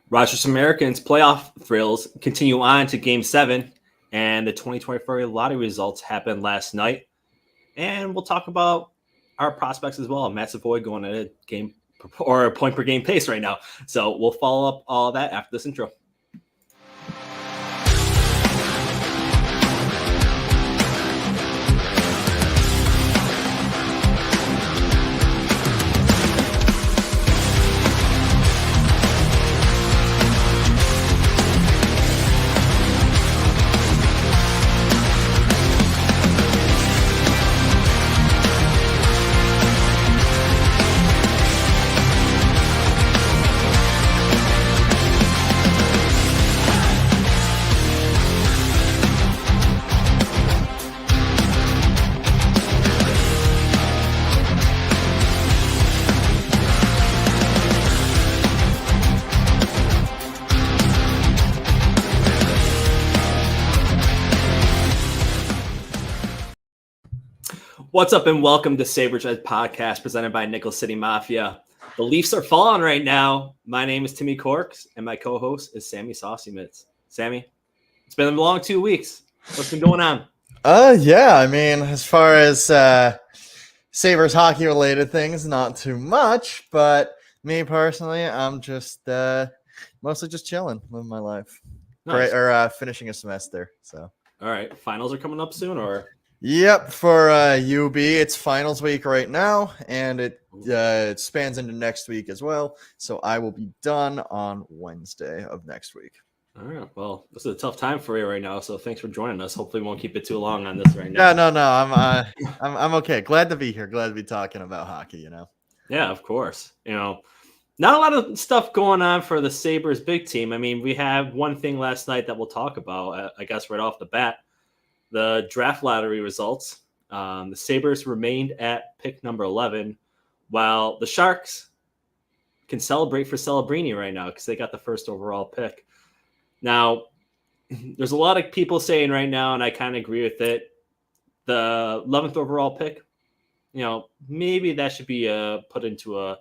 Rochester Americans playoff thrills continue on to Game 7, and the 2024 lottery results happened last night. And we'll talk about our prospects as well. Matt Savoy going at a game or a point per game pace right now. So we'll follow up all that after this intro. What's up and welcome to Sabres Red Podcast presented by Nickel City Mafia. The Leafs are falling right now. My name is Timmy Corks and my co-host is Sammy Saucy Mitts. Sammy, it's been a long 2 weeks. What's been going on? Yeah, I mean, as far as Sabres hockey related things, not too much, but me personally, I'm just mostly just chilling, living my life. Nice. Finishing a semester. So all right, finals are coming up soon, or? Yep, for UB, it's finals week right now, and it spans into next week as well. So I will be done on Wednesday of next week. All right. Well, this is a tough time for you right now, so thanks for joining us. Hopefully, we won't keep it too long on this right now. Yeah, no, I'm okay. Glad to be here. Glad to be talking about hockey. You know. Yeah, of course. Not a lot of stuff going on for the Sabres big team. I mean, we have one thing last night that we'll talk about. I guess right off the bat. The draft lottery results. The Sabres remained at pick number 11, while the Sharks can celebrate for Celebrini right now because they got the first overall pick. Now, there's a lot of people saying right now, and I kind of agree with it, the 11th overall pick, maybe that should be put into a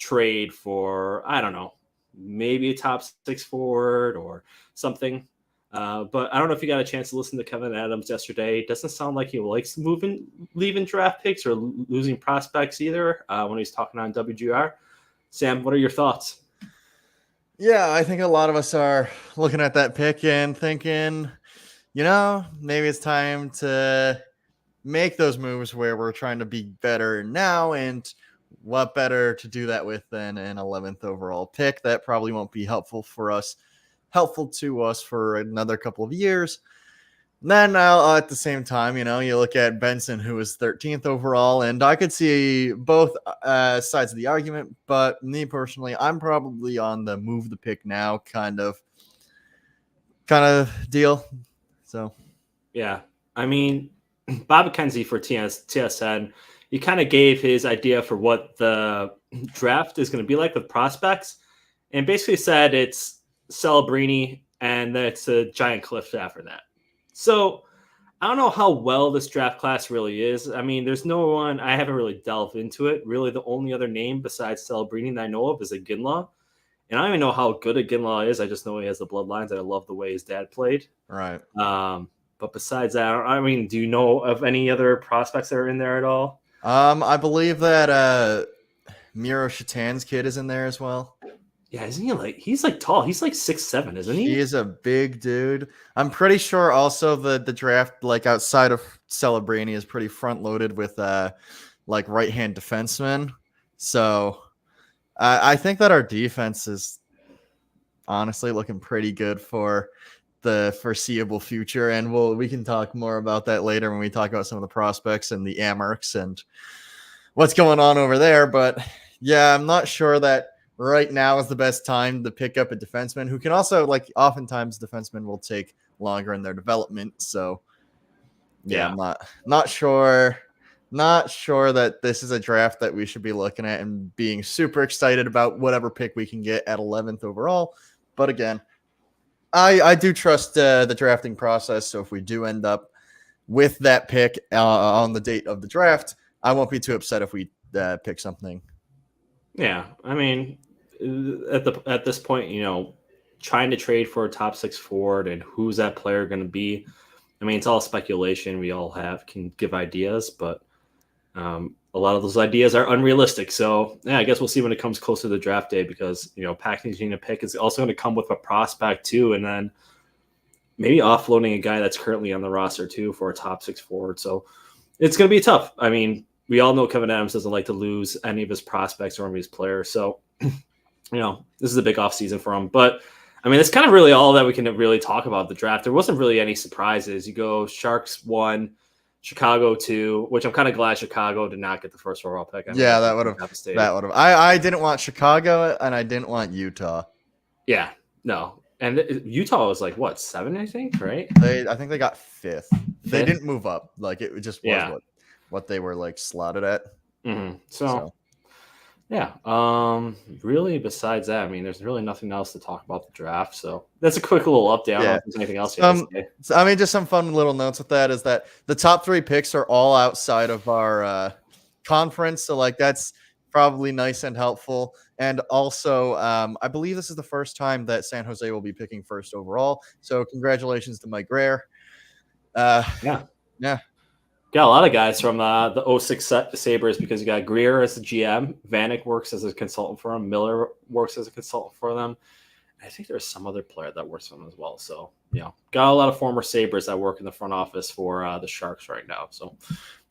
trade for, I don't know, maybe a top 6 forward or something. But I don't know if you got a chance to listen to Kevin Adams yesterday. It doesn't sound like he likes leaving draft picks or losing prospects either when he's talking on WGR. Sam, what are your thoughts? Yeah, I think a lot of us are looking at that pick and thinking, maybe it's time to make those moves where we're trying to be better now. And what better to do that with than an 11th overall pick? That probably won't be helpful to us for another couple of years. And then at the same time, you look at Benson, who was 13th overall, and I could see both sides of the argument, but me personally, I'm probably on the move the pick now kind of deal. So, yeah, I mean, Bob McKenzie for TSN, he kind of gave his idea for what the draft is going to be like with prospects, and basically said it's Celebrini, and that's a giant cliff after that. So I don't know how well this draft class really is. I mean, there's no one, I haven't really delved into it. Really, the only other name besides Celebrini that I know of is a Ginlaw. And I don't even know how good a Ginlaw is. I just know he has the bloodlines. I love the way his dad played. Right. But besides that, I mean, do you know of any other prospects that are in there at all? I believe that Miro Shatan's kid is in there as well. Yeah, isn't he he's tall? He's 6'7", isn't he? He is a big dude. I'm pretty sure also the draft, outside of Celebrini, is pretty front loaded with right-hand defensemen. So I think that our defense is honestly looking pretty good for the foreseeable future. And we can talk more about that later when we talk about some of the prospects and the Amerks and what's going on over there. But yeah, I'm not sure that right now is the best time to pick up a defenseman who can also, oftentimes defensemen will take longer in their development. So yeah, I'm not sure that this is a draft that we should be looking at and being super excited about whatever pick we can get at 11th overall. But again, I do trust the drafting process. So if we do end up with that pick on the date of the draft, I won't be too upset if we pick something. Yeah, I mean, at this point, trying to trade for a top 6 forward and who's that player going to be. I mean, it's all speculation. We all can give ideas, but a lot of those ideas are unrealistic. So yeah, I guess we'll see when it comes closer to the draft day, because packaging a pick is also going to come with a prospect too, and then maybe offloading a guy that's currently on the roster too for a top 6 forward. So it's going to be tough. I mean, we all know Kevin Adams doesn't like to lose any of his prospects or any of his players. So this is a big offseason for him. But I mean, it's kind of really all that we can really talk about the draft. There wasn't really any surprises. You go Sharks 1, Chicago 2, which I'm kind of glad Chicago did not get the first overall pick. I mean, that would have. I didn't want Chicago and I didn't want Utah. Yeah, no. And Utah was like, what, 7, I think, right? I think they got 5th. They didn't move up. Like, it just was what they were like slotted at. Mm-hmm. So yeah. Really, besides that, I mean, there's really nothing else to talk about the draft. So that's a quick little update. I don't know if there's anything else you have to say. So, I mean, just some fun little notes with that is that the top 3 picks are all outside of our conference. So, like, that's probably nice and helpful. And also, I believe this is the first time that San Jose will be picking first overall. So congratulations to Mike Greer. Yeah. Got a lot of guys from the 06 Sabres, because you got Greer as the GM. Vanek works as a consultant for him. Miller works as a consultant for them. I think there's some other player that works for them as well. So, got a lot of former Sabres that work in the front office for the Sharks right now. So,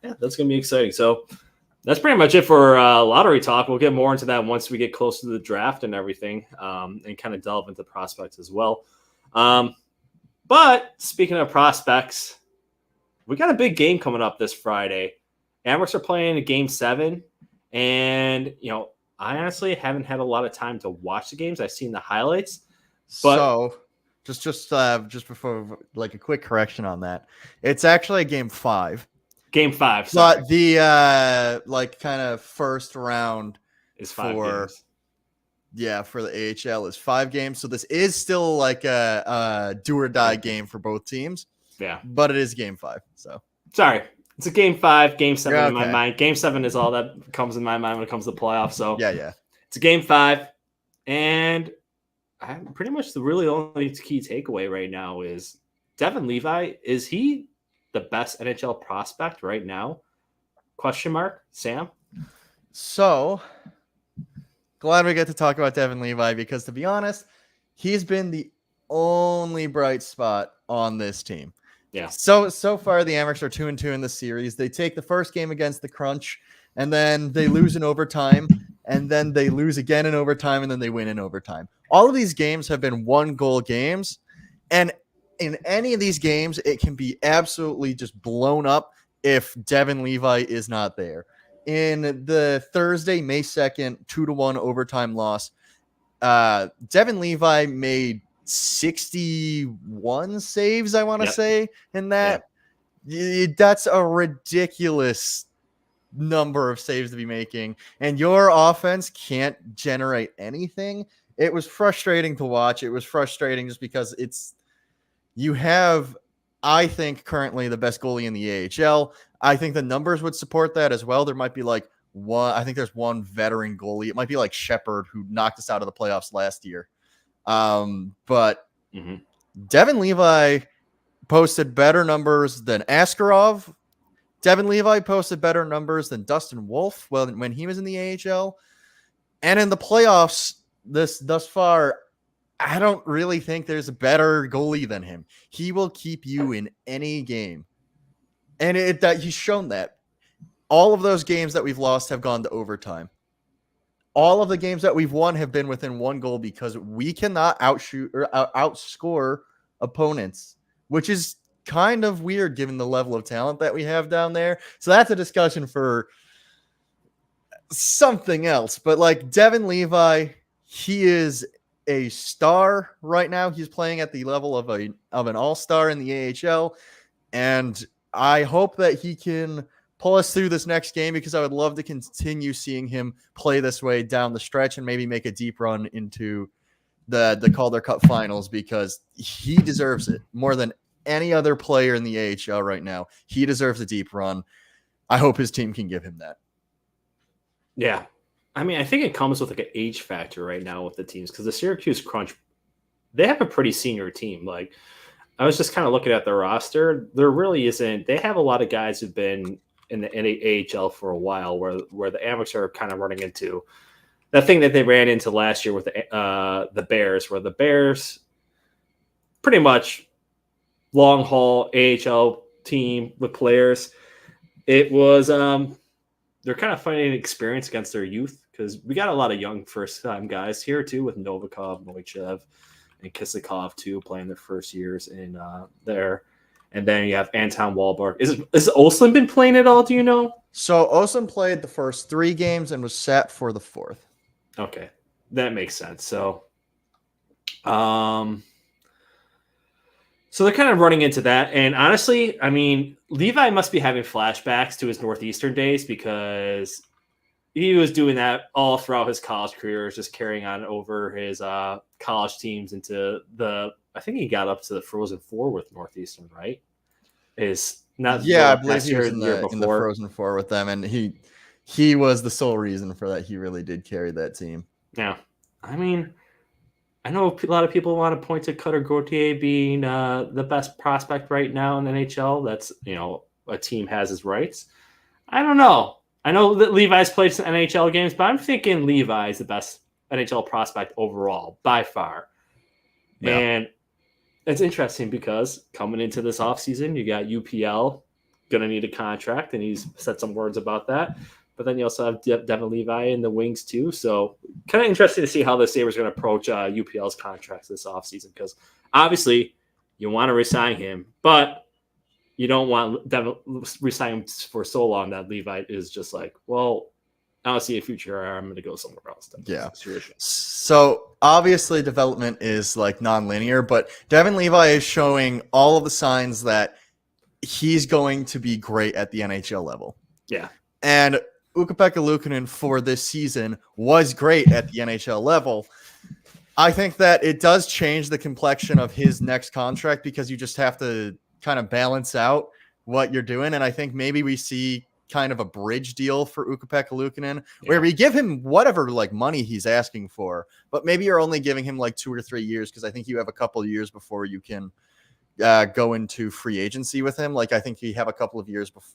yeah, that's going to be exciting. So, that's pretty much it for lottery talk. We'll get more into that once we get close to the draft and everything, and kind of delve into prospects as well. But speaking of prospects, we got a big game coming up this Friday. Amerks are playing a Game 7, and I honestly haven't had a lot of time to watch the games. I've seen the highlights. But so, just before, like, a quick correction on that, it's actually a Game 5. Game 5, sorry. But the kind of first round is 5 games. Yeah, for the AHL is 5 games. So this is still like a do or die game for both teams. Yeah, but it is Game 5. So sorry, it's a Game 5, Game 7 in my mind. Game 7 is all that comes in my mind when it comes to playoffs. So yeah, it's a Game 5, and pretty much the really only key takeaway right now is Devin Levi. Is he the best NHL prospect right now? Question mark, Sam. So glad we get to talk about Devin Levi, because to be honest, he's been the only bright spot on this team. Yeah. So far the Amerks are 2-2 in the series. They take the first game against the Crunch, and then they lose in overtime, and then they lose again in overtime, and then they win in overtime. All of these games have been 1-goal games, and in any of these games, it can be absolutely just blown up if Devin Levi is not there. In the Thursday, May 2nd, 2-1 overtime loss, Devin Levi made 61 saves, I want to say, in that. That's a ridiculous number of saves to be making, and your offense can't generate anything. It was frustrating to watch. It was frustrating just because you have, I think, currently the best goalie in the AHL. I think the numbers would support that as well. There might be like one, I think there's one veteran goalie. It might be like Shepard, who knocked us out of the playoffs last year. But Devin Levi posted better numbers than Askarov. Devin Levi posted better numbers than Dustin Wolf when he was in the AHL. And in the playoffs thus far, I don't really think there's a better goalie than him. He will keep you in any game. And he's shown that. All of those games that we've lost have gone to overtime. All of the games that we've won have been within 1 goal, because we cannot outshoot or outscore opponents, which is kind of weird given the level of talent that we have down there. So that's a discussion for something else. But like Devin Levi, he is a star right now. He's playing at the level of an all-star in the AHL, and I hope that he can pull us through this next game, because I would love to continue seeing him play this way down the stretch and maybe make a deep run into the Calder Cup finals, because he deserves it more than any other player in the AHL right now. He deserves a deep run. I hope his team can give him that. Yeah. I mean, I think it comes with like an age factor right now with the teams, because the Syracuse Crunch they have a pretty senior team. Like, I was just kind of looking at their roster. There really isn't. They have a lot of guys who've been in the AHL for a while, where the Amerks are kind of running into that thing that they ran into last year with the Bears, where the Bears pretty much long haul AHL team with players. It was they're kind of finding experience against their youth, because we got a lot of young first time guys here too, with Novikov, Noichev, and Kisakov too, playing their first years in there. And then you have Anton Wahlberg. Is Oslin been playing at all? Do you know? So Oslin played the first 3 games and was set for the 4th. Okay, that makes sense. So they're kind of running into that. And honestly, I mean, Levi must be having flashbacks to his Northeastern days, because he was doing that all throughout his college career, just carrying on over his college teams into I think he got up to the Frozen Four with Northeastern, right? Is not Yeah, I believe he year, was in the Frozen Four with them, and he was the sole reason for that. He really did carry that team. Yeah, I mean, I know a lot of people want to point to Cutter Gauthier being the best prospect right now in the NHL. That's, a team has his rights. I don't know. I know that Levi's played some NHL games, but I'm thinking Levi is the best NHL prospect overall by far. Yeah. And it's interesting because coming into this offseason, you got UPL going to need a contract, and he's said some words about that. But then you also have Devin Levi in the wings too. So kind of interesting to see how the Sabres are going to approach UPL's contracts this offseason, because obviously you want to resign him, but you don't want Devin resign him for so long that Levi is just like, well, I don't see a future. I'm going to go somewhere else. Yeah. So obviously development is like non-linear, but Devin Levi is showing all of the signs that he's going to be great at the NHL level. Yeah. And Ukko-Pekka Luukkonen for this season was great at the NHL level. I think that it does change the complexion of his next contract, because you just have to kind of balance out what you're doing. And I think maybe we see kind of a bridge deal for Ukko-Pekka Luukkonen, where we give him whatever like money he's asking for, but maybe you're only giving him like 2 or 3 years, because I think you have a couple of years before you can go into free agency with him. Like I think you have a couple of years before.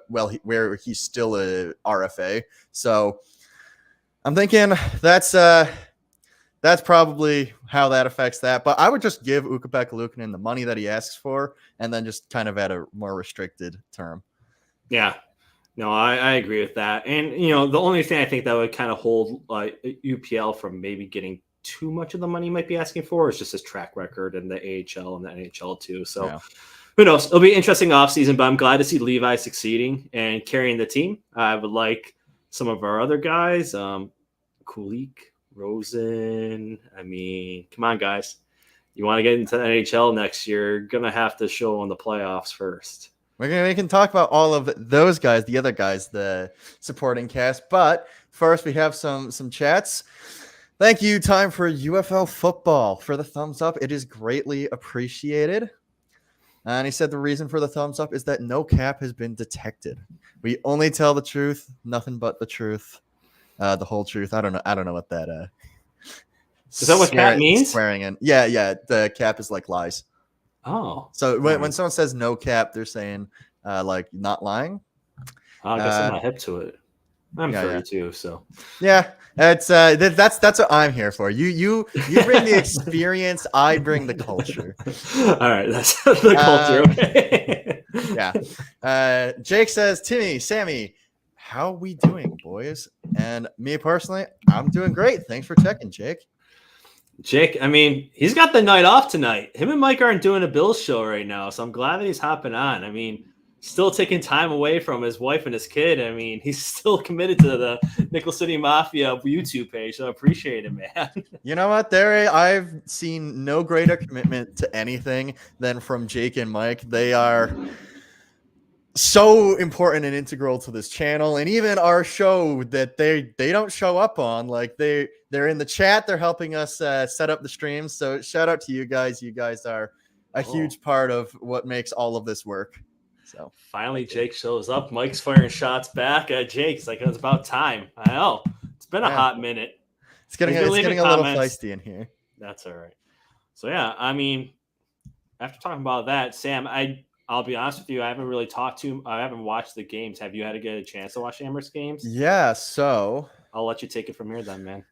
Where he's still a RFA. So I'm thinking that's probably how that affects that. But I would just give Ukko-Pekka Luukkonen the money that he asks for, and then just kind of at a more restricted term. Yeah. No, I agree with that. And, the only thing I think that would kind of hold UPL from maybe getting too much of the money he might be asking for is just his track record in the AHL and the NHL too. So yeah. Who knows? It'll be an interesting offseason, but I'm glad to see Levi succeeding and carrying the team. I would like some of our other guys, Kulik, Rosen. I mean, come on, guys. You want to get into the NHL next year, you're going to have to show in the playoffs first. We can talk about all of those guys, the other guys, the supporting cast. But first, we have some chats. Thank you, Time for UFL Football, for the thumbs up. It is greatly appreciated. And he said the reason for the thumbs up is that no cap has been detected. We only tell the truth, nothing but the truth, the whole truth. I don't know what that is that what cap means? Swearing in. Yeah. The cap is like lies. Oh. So when someone says no cap, they're saying like not lying. I guess I'm not hip to it. I'm 32, so yeah, that's what I'm here for. You bring the experience, I bring the culture. All right, that's the culture. Okay. Yeah. Jake says, Timmy, Sammy, how we doing, boys? And me personally, I'm doing great. Thanks for checking, Jake. Jake, I mean, he's got the night off tonight. Him and Mike aren't doing a Bills show right now, so I'm glad that he's hopping on. I mean, still taking time away from his wife and his kid. I mean, he's still committed to the Nickel City Mafia YouTube page, so I appreciate it, man. You know what, I've seen no greater commitment to anything than from Jake and Mike. They are so important and integral to this channel, and even our show that they don't show up on. Like they're in the chat, they're helping us set up the streams. So shout out to you guys. You guys are a huge part of what makes all of this work. So finally, Jake shows up. Mike's firing shots back at Jake. It's like it's about time. I know it's been a hot minute. It's getting a little feisty in here. That's all right. So yeah, I mean, after talking about that, Sam, I'll be honest with you, I haven't really I haven't watched the games. Have you had to get a chance to watch Amerks games? Yeah, so I'll let you take it from here then, man.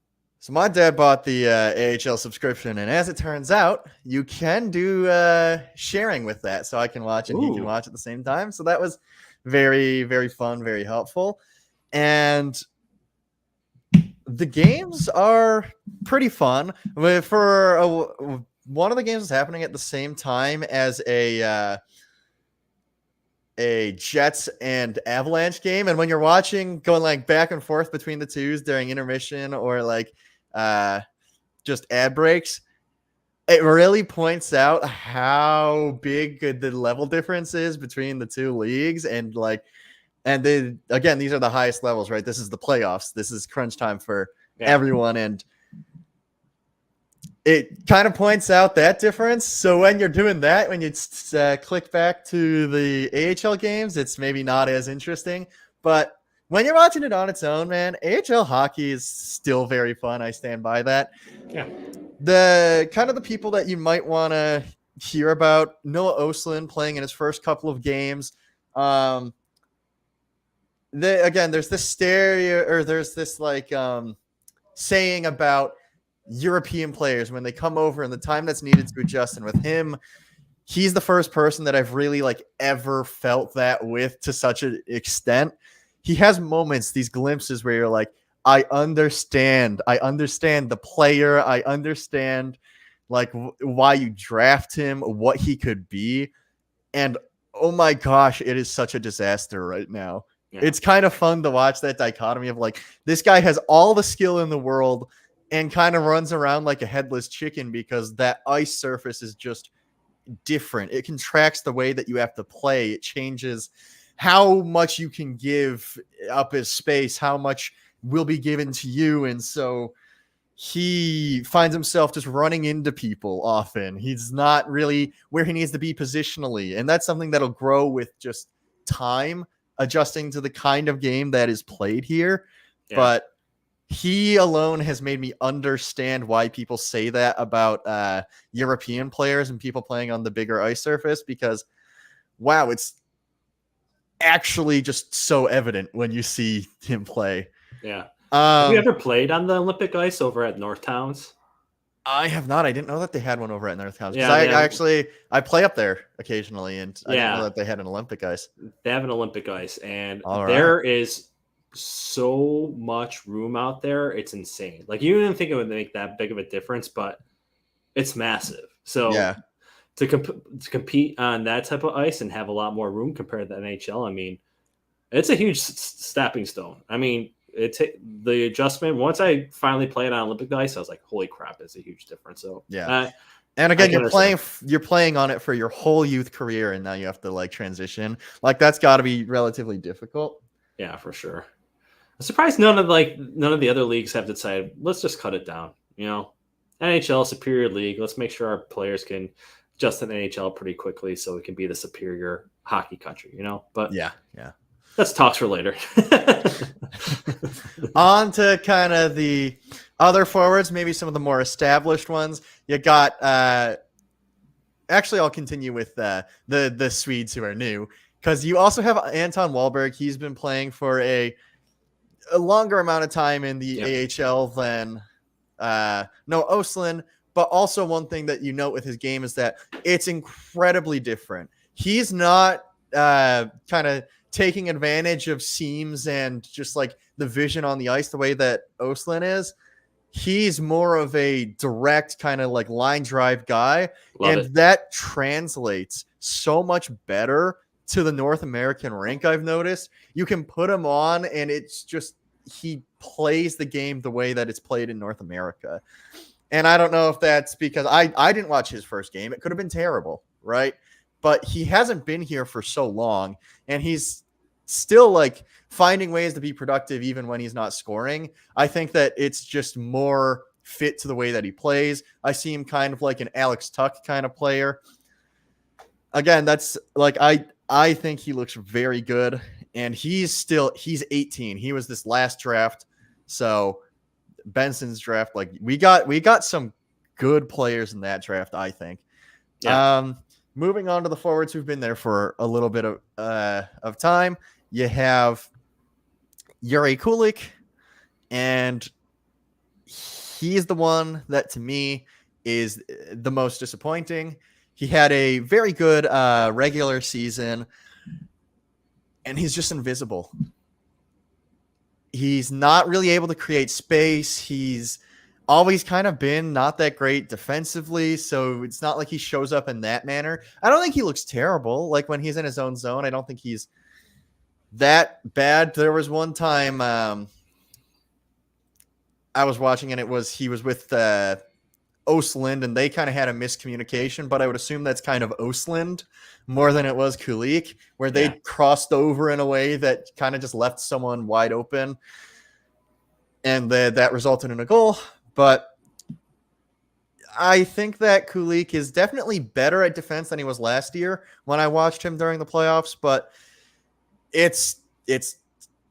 my dad bought the AHL subscription, and as it turns out, you can do sharing with that, so I can watch and he can Ooh. watch at the same time. So that was very, very fun, very helpful, and the games are pretty fun. One of the games is happening at the same time as a Jets and Avalanche game, and when you're watching, going like back and forth between the twos during intermission or like just ad breaks, it really points out how big the level difference is between the two leagues. And again, these are the highest levels, right? This is the playoffs. This is crunch time for everyone. And it kind of points out that difference. So when you're doing that, when you click back to the AHL games, it's maybe not as interesting. But when you're watching it on its own, man, AHL hockey is still very fun. I stand by that. Yeah. The kind of the people that you might want to hear about, Noah Ostlund playing in his first couple of games. Again, there's this saying about European players when they come over and the time that's needed to adjust. And with him, he's the first person that I've really ever felt that with to such an extent. He has moments, these glimpses where you're like, I understand the player. I understand why you draft him, what he could be. And oh my gosh, it is such a disaster right now. Yeah. It's kind of fun to watch that dichotomy of this guy has all the skill in the world and kind of runs around like a headless chicken because that ice surface is just different. It contracts the way that you have to play. It changes how much you can give up his space, how much will be given to you. And so he finds himself just running into people often. He's not really where he needs to be positionally. And that's something that'll grow with just time, adjusting to the kind of game that is played here. Yeah. But he alone has made me understand why people say that about European players and people playing on the bigger ice surface, because, wow, it's actually just so evident when you see him play. Yeah. Have you ever played on the Olympic ice over at North Towns? I have not. I didn't know that they had one over at North Towns. Yeah, I play up there occasionally, and I didn't know that they had an Olympic ice. They have an Olympic ice, and there is so much room out there. It's insane. You didn't think it would make that big of a difference, but it's massive. So yeah. To compete on that type of ice and have a lot more room compared to the NHL, I mean, it's a huge stepping stone. I mean, the adjustment, once I finally played on Olympic ice, I was like, holy crap, it's a huge difference. So yeah. And again, you're playing on it for your whole youth career, and now you have to transition. That's got to be relatively difficult. Yeah, for sure. I'm surprised none of the other leagues have decided, let's just cut it down. NHL, superior league. Let's make sure our players can adjust to the NHL pretty quickly so we can be the superior hockey country, But yeah. That's talks for later. On to kind of the other forwards, maybe some of the more established ones. You got actually I'll continue with the Swedes who are new, because you also have Anton Wahlberg. He's been playing for a longer amount of time in the AHL than Noah Ostlund. But also one thing that you note with his game is that it's incredibly different. He's not kind of taking advantage of seams and just the vision on the ice the way that Ostlund is. He's more of a direct kind of line drive guy. That translates so much better to the North American rink. I've noticed you can put him on and it's just, he plays the game the way that it's played in North America. And I don't know if that's because I didn't watch his first game. It could have been terrible, right? But he hasn't been here for so long, and he's still finding ways to be productive even when he's not scoring. I think that it's just more fit to the way that he plays. I see him kind of like an Alex Tuck kind of player. Again, that's I think he looks very good, and he's 18. He was this last draft. So Benson's draft, we got some good players in that draft, I think. Yeah. Moving on to the forwards who've been there for a little bit of time, you have Yuri Kulik, and he's the one that to me is the most disappointing. He had a very good regular season, and he's just invisible. He's not really able to create space. He's always kind of been not that great defensively, so it's not like he shows up in that manner. I don't think he looks terrible. Like when he's in his own zone, I don't think he's that bad. There was one time I was watching, and he was with Osland, and they kind of had a miscommunication, but I would assume that's kind of Osland more than it was Kulik, where they crossed over in a way that kind of just left someone wide open, and that resulted in a goal. But I think that Kulik is definitely better at defense than he was last year when I watched him during the playoffs, but it's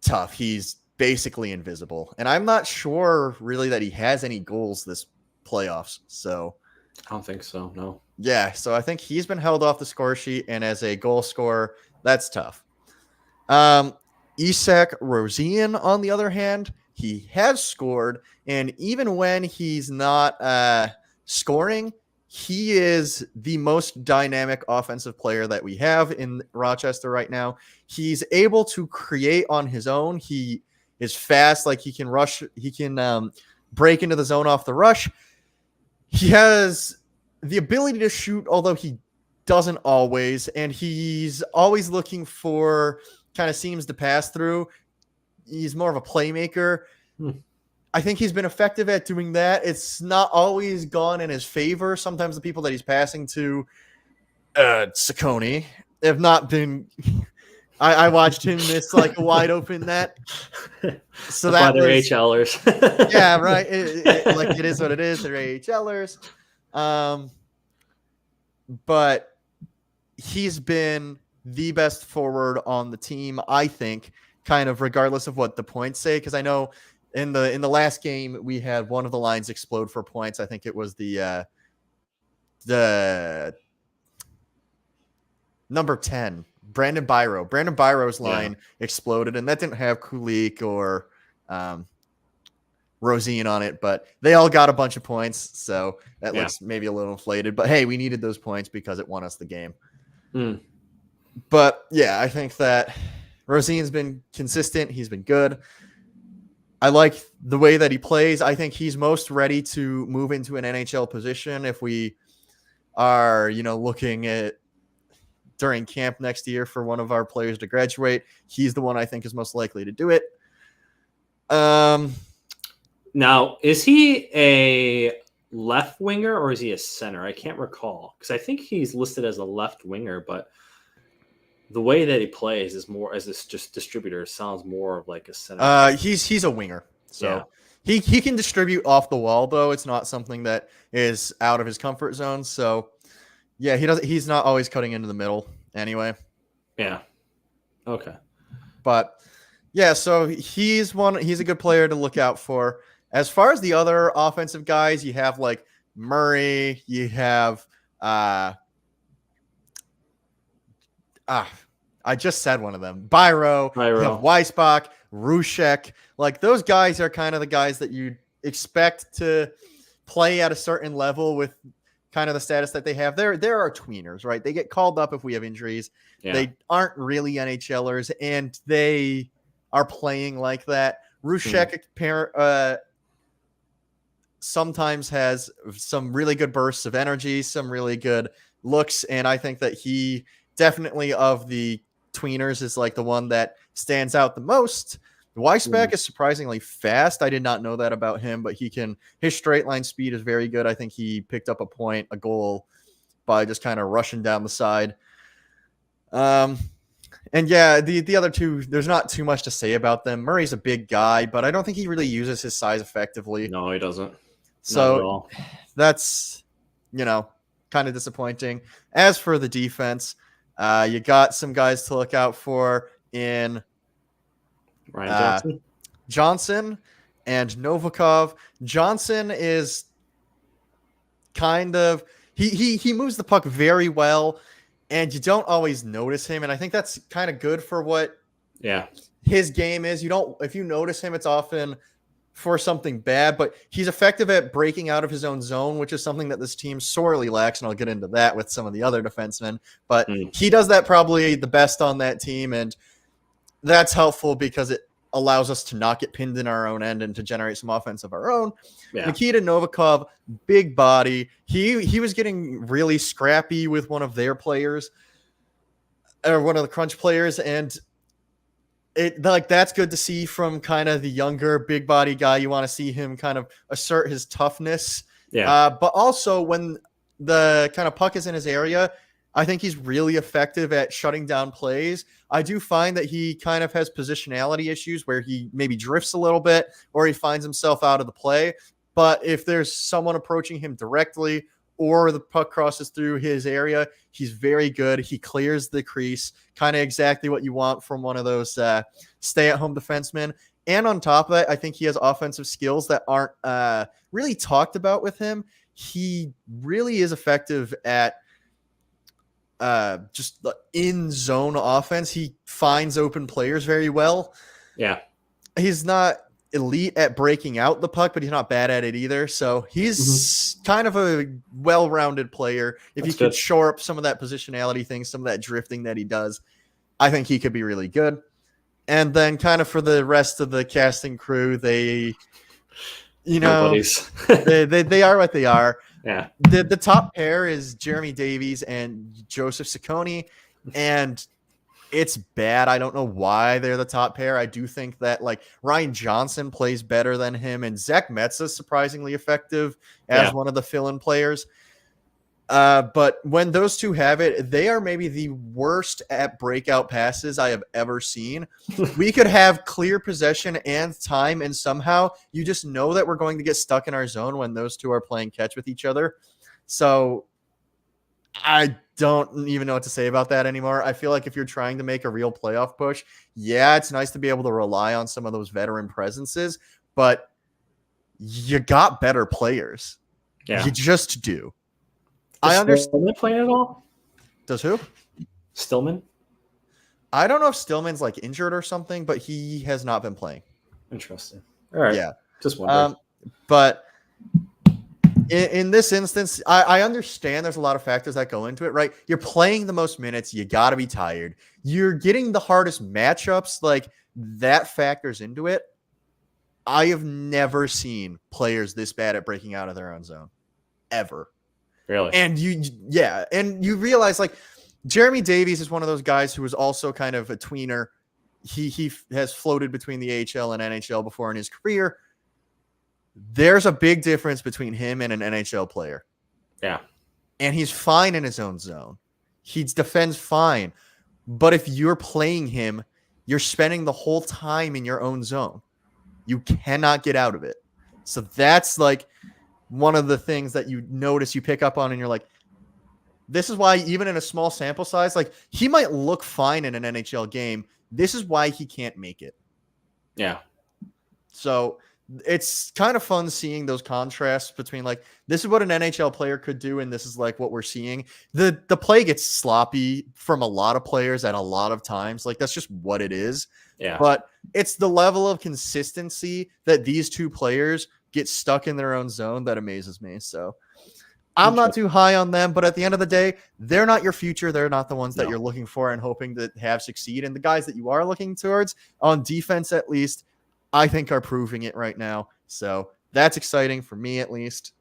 tough. He's basically invisible, and I'm not sure really that he has any goals this playoffs. So I don't think so. No. Yeah, so I think he's been held off the score sheet, and as a goal scorer, that's tough. Isak Rosian, on the other hand, he has scored, and even when he's not scoring, he is the most dynamic offensive player that we have in Rochester right now. He's able to create on his own. He is fast, like he can rush. He can break into the zone off the rush. He has the ability to shoot, although he doesn't always, and he's always looking for kind of seams to pass through. He's more of a playmaker. I think he's been effective at doing that. It's not always gone in his favor. Sometimes the people that he's passing to, Saccone, have not been. I watched him miss like a wide open net. So that was AHLers. Yeah, right. Like it is what it is. They're AHLers. But he's been the best forward on the team, I think, kind of regardless of what the points say. Because I know in the last game we had one of the lines explode for points. I think it was the number 10, Brandon Byro. Brandon Byro's line exploded, and that didn't have Kulik or Rosian on it, but they all got a bunch of points, so that looks maybe a little inflated. But hey, we needed those points because it won us the game. But yeah, I think that Rosian's been consistent. He's been good. I like the way that he plays. I think he's most ready to move into an NHL position if we are, looking at during camp next year for one of our players to graduate. He's the one I think is most likely to do it. Now, is he a left winger or is he a center? I can't recall because I think he's listed as a left winger, but the way that he plays is more as this just distributor sounds more like a center. He's a winger, so he can distribute off the wall, though. It's not something that is out of his comfort zone. So yeah, he's not always cutting into the middle anyway. Yeah. Okay. But yeah, so he's a good player to look out for. As far as the other offensive guys, you have like Murray, you have I just said one of them. Byro. You have Weissbach, Rushek. Like those guys are kind of the guys that you expect to play at a certain level with kind of the status that they have. There are tweeners, right? They get called up if we have injuries. Yeah. They aren't really NHLers, and they are playing like that. Rushek sometimes has some really good bursts of energy, some really good looks, and I think that he definitely of the tweeners is like the one that stands out the most. Weissbach is surprisingly fast. I did not know that about him, but his straight line speed is very good. I think he picked up a goal by just kind of rushing down the side. And yeah, the other two, there's not too much to say about them. Murray's a big guy, but I don't think he really uses his size effectively. No, he doesn't. So that's, kind of disappointing. As for the defense, you got some guys to look out for in Ryan Johnson and Novikov. Johnson is kind of he moves the puck very well, and you don't always notice him. And I think that's kind of good for what his game is. If you notice him, it's often for something bad, but he's effective at breaking out of his own zone, which is something that this team sorely lacks. And I'll get into that with some of the other defensemen, but he does that probably the best on that team. And that's helpful because it allows us to not get pinned in our own end and to generate some offense of our own. Nikita Novikov, big body. He was getting really scrappy with one of their players, or one of the crunch players, and that's good to see from kind of the younger big body guy. You want to see him kind of assert his toughness. But also when the kind of puck is in his area, I think he's really effective at shutting down plays. I do find that he kind of has positionality issues where he maybe drifts a little bit or he finds himself out of the play. But if there's someone approaching him directly or the puck crosses through his area, he's very good. He clears the crease, kind of exactly what you want from one of those stay-at-home defensemen. And on top of that, I think he has offensive skills that aren't really talked about with him. He really is effective at just the in-zone offense. He finds open players very well. He's not elite at breaking out the puck, but he's not bad at it either. So he's kind of a well-rounded player. If you could shore up some of that positionality thing, some of that drifting that he does, I think he could be really good. And then kind of for the rest of the casting crew, they are what they are. The top pair is Jeremy Davies and Joseph Ciccone, and it's bad. I don't know why they're the top pair. I do think that Ryan Johnson plays better than him, and Zach Metza is surprisingly effective as one of the fill-in players. But when those two have it, they are maybe the worst at breakout passes I have ever seen. We could have clear possession and time, and somehow you just know that we're going to get stuck in our zone when those two are playing catch with each other. So I don't even know what to say about that anymore. I feel like if you're trying to make a real playoff push, it's nice to be able to rely on some of those veteran presences, but you got better players. You just do. I understand. Stillman playing at all? Does who? Stillman? I don't know if Stillman's injured or something, but he has not been playing. Interesting. All right. Yeah. Just wondering. But in this instance, I understand there's a lot of factors that go into it, right? You're playing the most minutes. You got to be tired. You're getting the hardest matchups. That factors into it. I have never seen players this bad at breaking out of their own zone. Ever. Really? And you realize Jeremy Davies is one of those guys who is also kind of a tweener. He has floated between the AHL and NHL before in his career. There's a big difference between him and an NHL player. And he's fine in his own zone. He defends fine. But if you're playing him, you're spending the whole time in your own zone. You cannot get out of it. So that's one of the things that you notice, you pick up on, and you're like, this is why even in a small sample size, he might look fine in an NHL game. This is why he can't make it. So it's kind of fun seeing those contrasts between this is what an NHL player could do, and this is what we're seeing. The play gets sloppy from a lot of players at a lot of times. That's just what it is. But it's the level of consistency that these two players get stuck in their own zone that amazes me. So I'm not too high on them, but at the end of the day, they're not your future. They're not the ones that you're looking for and hoping to have succeed. And the guys that you are looking towards, on defense at least, I think are proving it right now. So that's exciting for me, at least.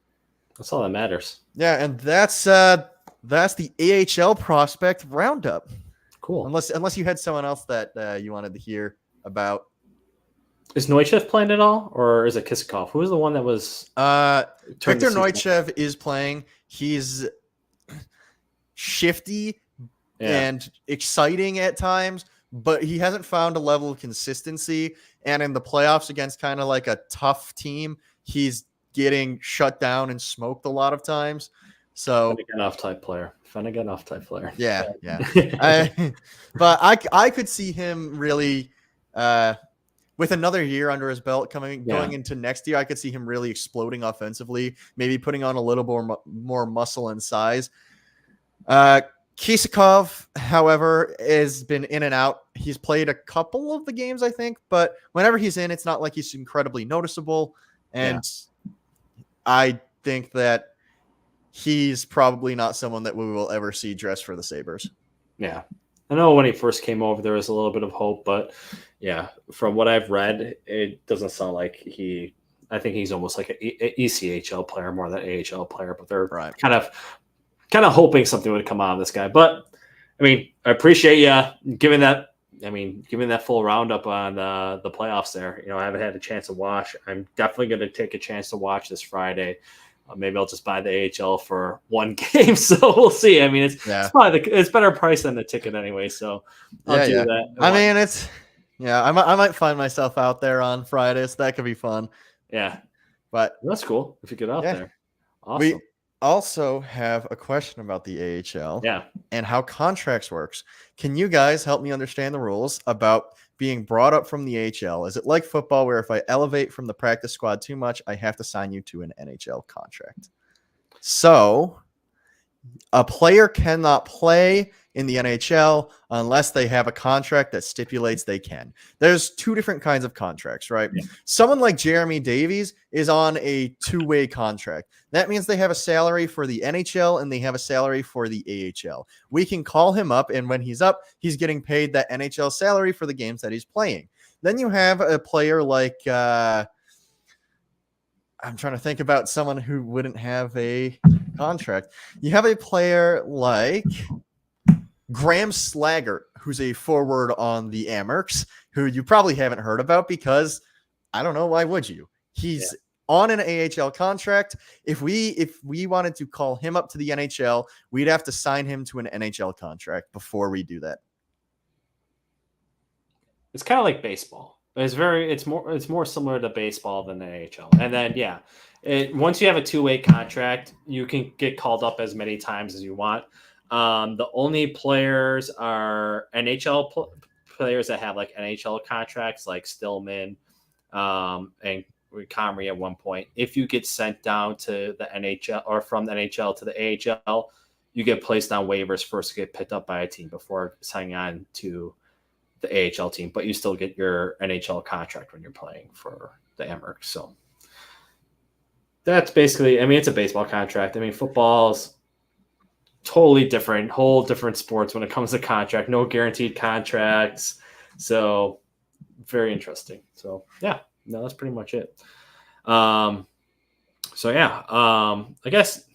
That's all that matters. Yeah, and that's the AHL prospect roundup. Cool. Unless you had someone else that you wanted to hear about. Is Neuchev playing at all, or is it Kisakov? Who was the one that was? Victor Neuchev is playing. He's shifty and exciting at times, but he hasn't found a level of consistency. And in the playoffs against kind of a tough team, he's getting shut down and smoked a lot of times. So Finnegan off type player. Yeah. But I could see him really with another year under his belt going into next year, I could see him really exploding offensively, maybe putting on a little more muscle and size. Kisakov, however, has been in and out. He's played a couple of the games, I think, but whenever he's in, it's not like he's incredibly noticeable. And I think that he's probably not someone that we will ever see dress for the Sabres. Yeah. I know when he first came over, there was a little bit of hope, but yeah, from what I've read, it doesn't sound like I think he's almost like an ECHL player more than an AHL player, but they're kind of hoping something would come out of this guy. But I mean, I appreciate you giving that full roundup on the playoffs there. I haven't had a chance to watch. I'm definitely going to take a chance to watch this Friday. Maybe I'll just buy the AHL for one game. So we'll see. I mean, it's probably it's better price than the ticket anyway. So I'll do that. I mean, I might find myself out there on Friday, so that could be fun. Yeah. But that's cool if you get out there. Awesome. We also have a question about the AHL and how contracts works. Can you guys help me understand the rules about being brought up from the AHL? Is it like football where if I elevate from the practice squad too much, I have to sign you to an NHL contract? So a player cannot play in the NHL unless they have a contract that stipulates they can. There's two different kinds of contracts, right? Yeah. Someone like Jeremy Davies is on a two-way contract. That means they have a salary for the NHL and they have a salary for the AHL. We can call him up, and when he's up, he's getting paid that NHL salary for the games that he's playing. Then you have a player like I'm trying to think about someone who wouldn't have a contract. You have a player like Graham Slaggert, who's a forward on the Amerks, who you probably haven't heard about because I don't know, why would you? He's on an AHL contract. If we wanted to call him up to the NHL, we'd have to sign him to an NHL contract before we do that. It's kind of like baseball. It's more similar to baseball than the AHL. And then once you have a two-way contract, you can get called up as many times as you want. The only players are NHL players that have like NHL contracts, like Stillman and Comrie at one point. If you get sent down to the NHL or from the NHL to the AHL, you get placed on waivers first to get picked up by a team before signing on to the AHL team, but you still get your NHL contract when you're playing for the Amerks. So that's basically, it's a baseball contract. Football's totally different, whole different sports when it comes to contract, no guaranteed contracts. So very interesting. So that's pretty much it. I guess,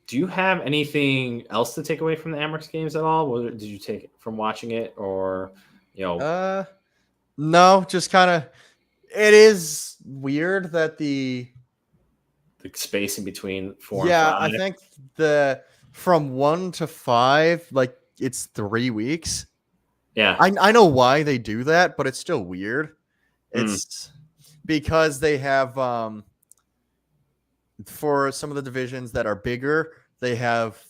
do you have anything else to take away from the Amerks games at all? What did you take from watching it, or no, just kind of, it is weird that the space in between 4 and 5. I think from 1 to 5, like it's 3 weeks. Yeah, I know why they do that, but it's still weird. It's because they have for some of the divisions that are bigger, they have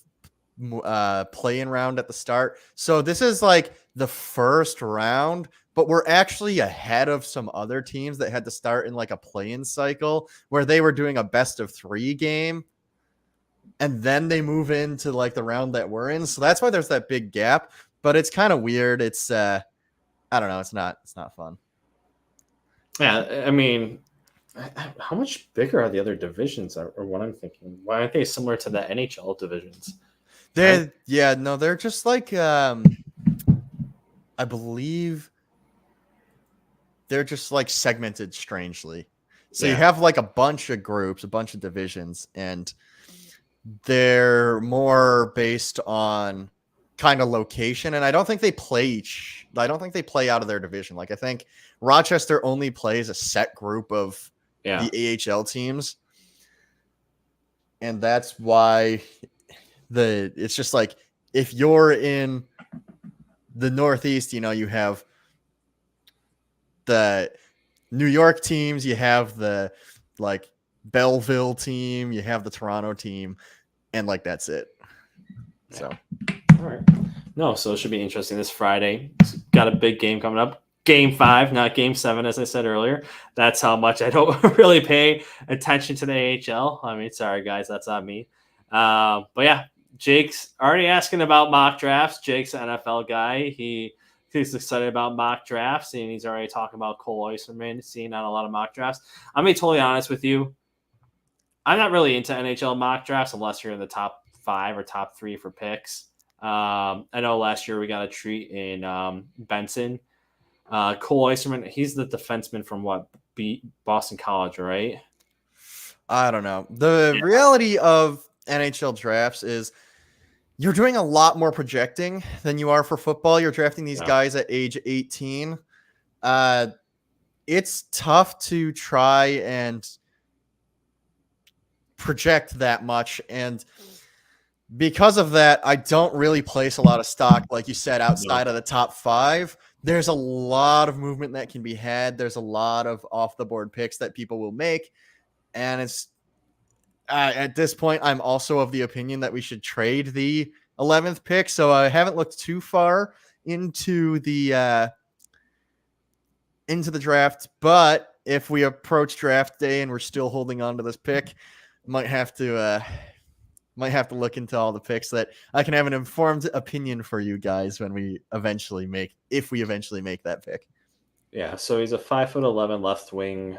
play-in round at the start. So this is like the first round, but we're actually ahead of some other teams that had to start in like a play-in cycle where they were doing a best of 3 game. And then they move into like the round that we're in. So that's why there's that big gap, but it's kind of weird. It's I don't know. It's not fun. Yeah. How much bigger are the other divisions, or what I'm thinking? Why aren't they similar to the NHL divisions? They're just like I believe they're just like segmented strangely. So you have like a bunch of groups, a bunch of divisions, and they're more based on kind of location. And I don't think they play out of their division. Like I think Rochester only plays a set group of the AHL teams. And that's why it's just like, if you're in the Northeast, you have the New York teams, you have the like Belleville team, you have the Toronto team, and like that's it. So, all right. No, so it should be interesting this Friday. Got a big game coming up. Game 5, not Game 7, as I said earlier. That's how much I don't really pay attention to the AHL. I mean, sorry, guys, that's not me. But yeah, Jake's already asking about mock drafts. Jake's an NFL guy. He's excited about mock drafts, and he's already talking about Cole Oysterman, seeing on a lot of mock drafts. I'm going to be totally honest with you. I'm not really into NHL mock drafts unless you're in the top 5 or top 3 for picks. I know last year we got a treat in Benson. Cole Oysterman, he's the defenseman from Boston College, right? I don't know. The reality of NHL drafts is you're doing a lot more projecting than you are for football. You're drafting these guys at age 18. It's tough to try and project that much. And because of that, I don't really place a lot of stock, like you said, outside of the top 5. There's a lot of movement that can be had. There's a lot of off the board picks that people will make. And it's at this point, I'm also of the opinion that we should trade the 11th pick. So I haven't looked too far into the draft, but if we approach draft day and we're still holding on to this pick, might have to look into all the picks that I can have an informed opinion for you guys when we eventually make that pick. Yeah, so he's a 5'11" left wing,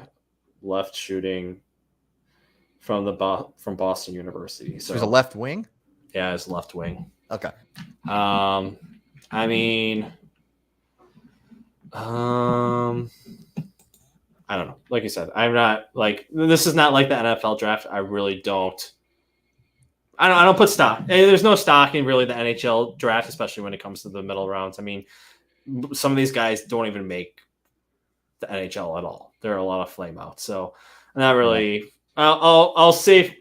left shooting from Boston University. So he's a left wing? Yeah, he's left wing. Okay. I mean, I don't know. Like you said, I'm not like this is not like the NFL draft. I really don't. I don't put stock. There's no stock in really the NHL draft, especially when it comes to the middle rounds. I mean, some of these guys don't even make the NHL at all. There are a lot of flame outs. So I'm not really. I'll save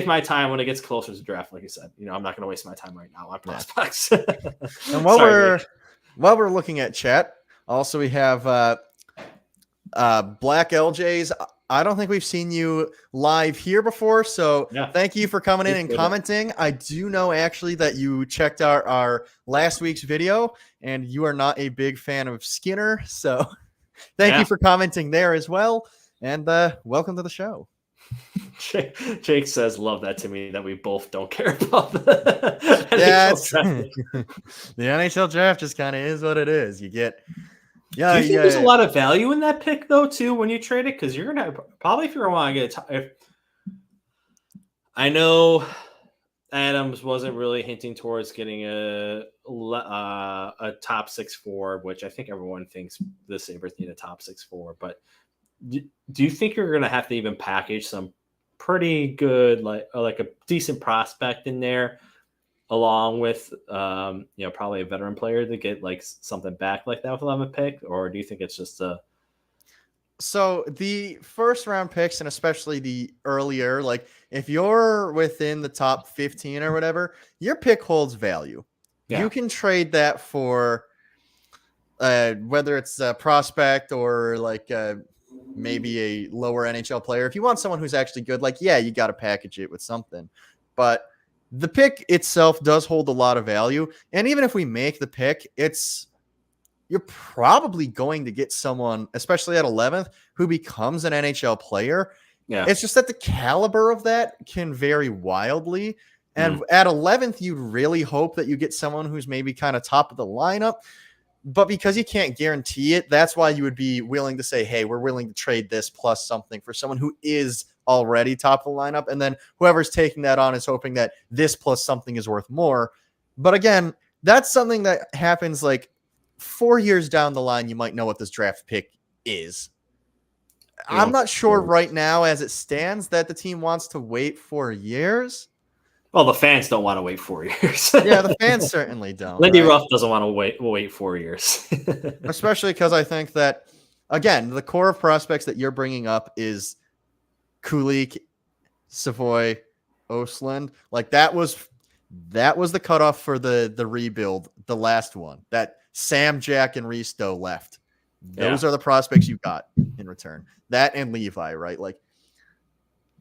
my time when it gets closer to draft. Like you said, I'm not going to waste my time right now on prospects. And while we're looking at chat, also we have Black LJ's. I don't think we've seen you live here before, so thank you for coming in and commenting. I do know actually that you checked out our last week's video, and you are not a big fan of Skinner, so thank you for commenting there as well, and welcome to the show. Jake says, love that to me, that we both don't care about the NHL draft. The NHL draft just kind of is what it is. You get... Yeah, do you think there's a lot of value in that pick though, too, when you trade it? Because you're gonna probably, if you want to get I know Adams wasn't really hinting towards getting a top 6 forward, which I think everyone thinks the Sabres need a top 6 forward. But do you think you're gonna have to even package some pretty good, like a decent prospect in there, along with probably a veteran player to get like something back like that with 11th pick? Or do you think it's just so the first round picks, and especially the earlier, like if you're within the top 15 or whatever, your pick holds value. You can trade that for whether it's a prospect or like maybe a lower NHL player. If you want someone who's actually good, like, you got to package it with something. But the pick itself does hold a lot of value. And even if we make the pick, you're probably going to get someone, especially at 11th, who becomes an NHL player. Yeah. It's just that the caliber of that can vary wildly. And at 11th, you really hope that you get someone who's maybe kind of top of the lineup. But because you can't guarantee it, that's why you would be willing to say, hey, we're willing to trade this plus something for someone who is already top of the lineup. And then whoever's taking that on is hoping that this plus something is worth more. But again, that's something that happens like 4 years down the line. You might know what this draft pick is. I'm not sure right now as it stands that the team wants to wait 4 years. Well, the fans don't want to wait 4 years. Yeah, the fans certainly don't. Lindy Ruff doesn't want to wait 4 years. Especially because I think that, again, the core of prospects that you're bringing up is Kulik, Savoy, Osland. Like that was the cutoff for the rebuild, the last one. That Sam, Jack, and Risto left. Those are the prospects you got in return. That and Levi, right? Like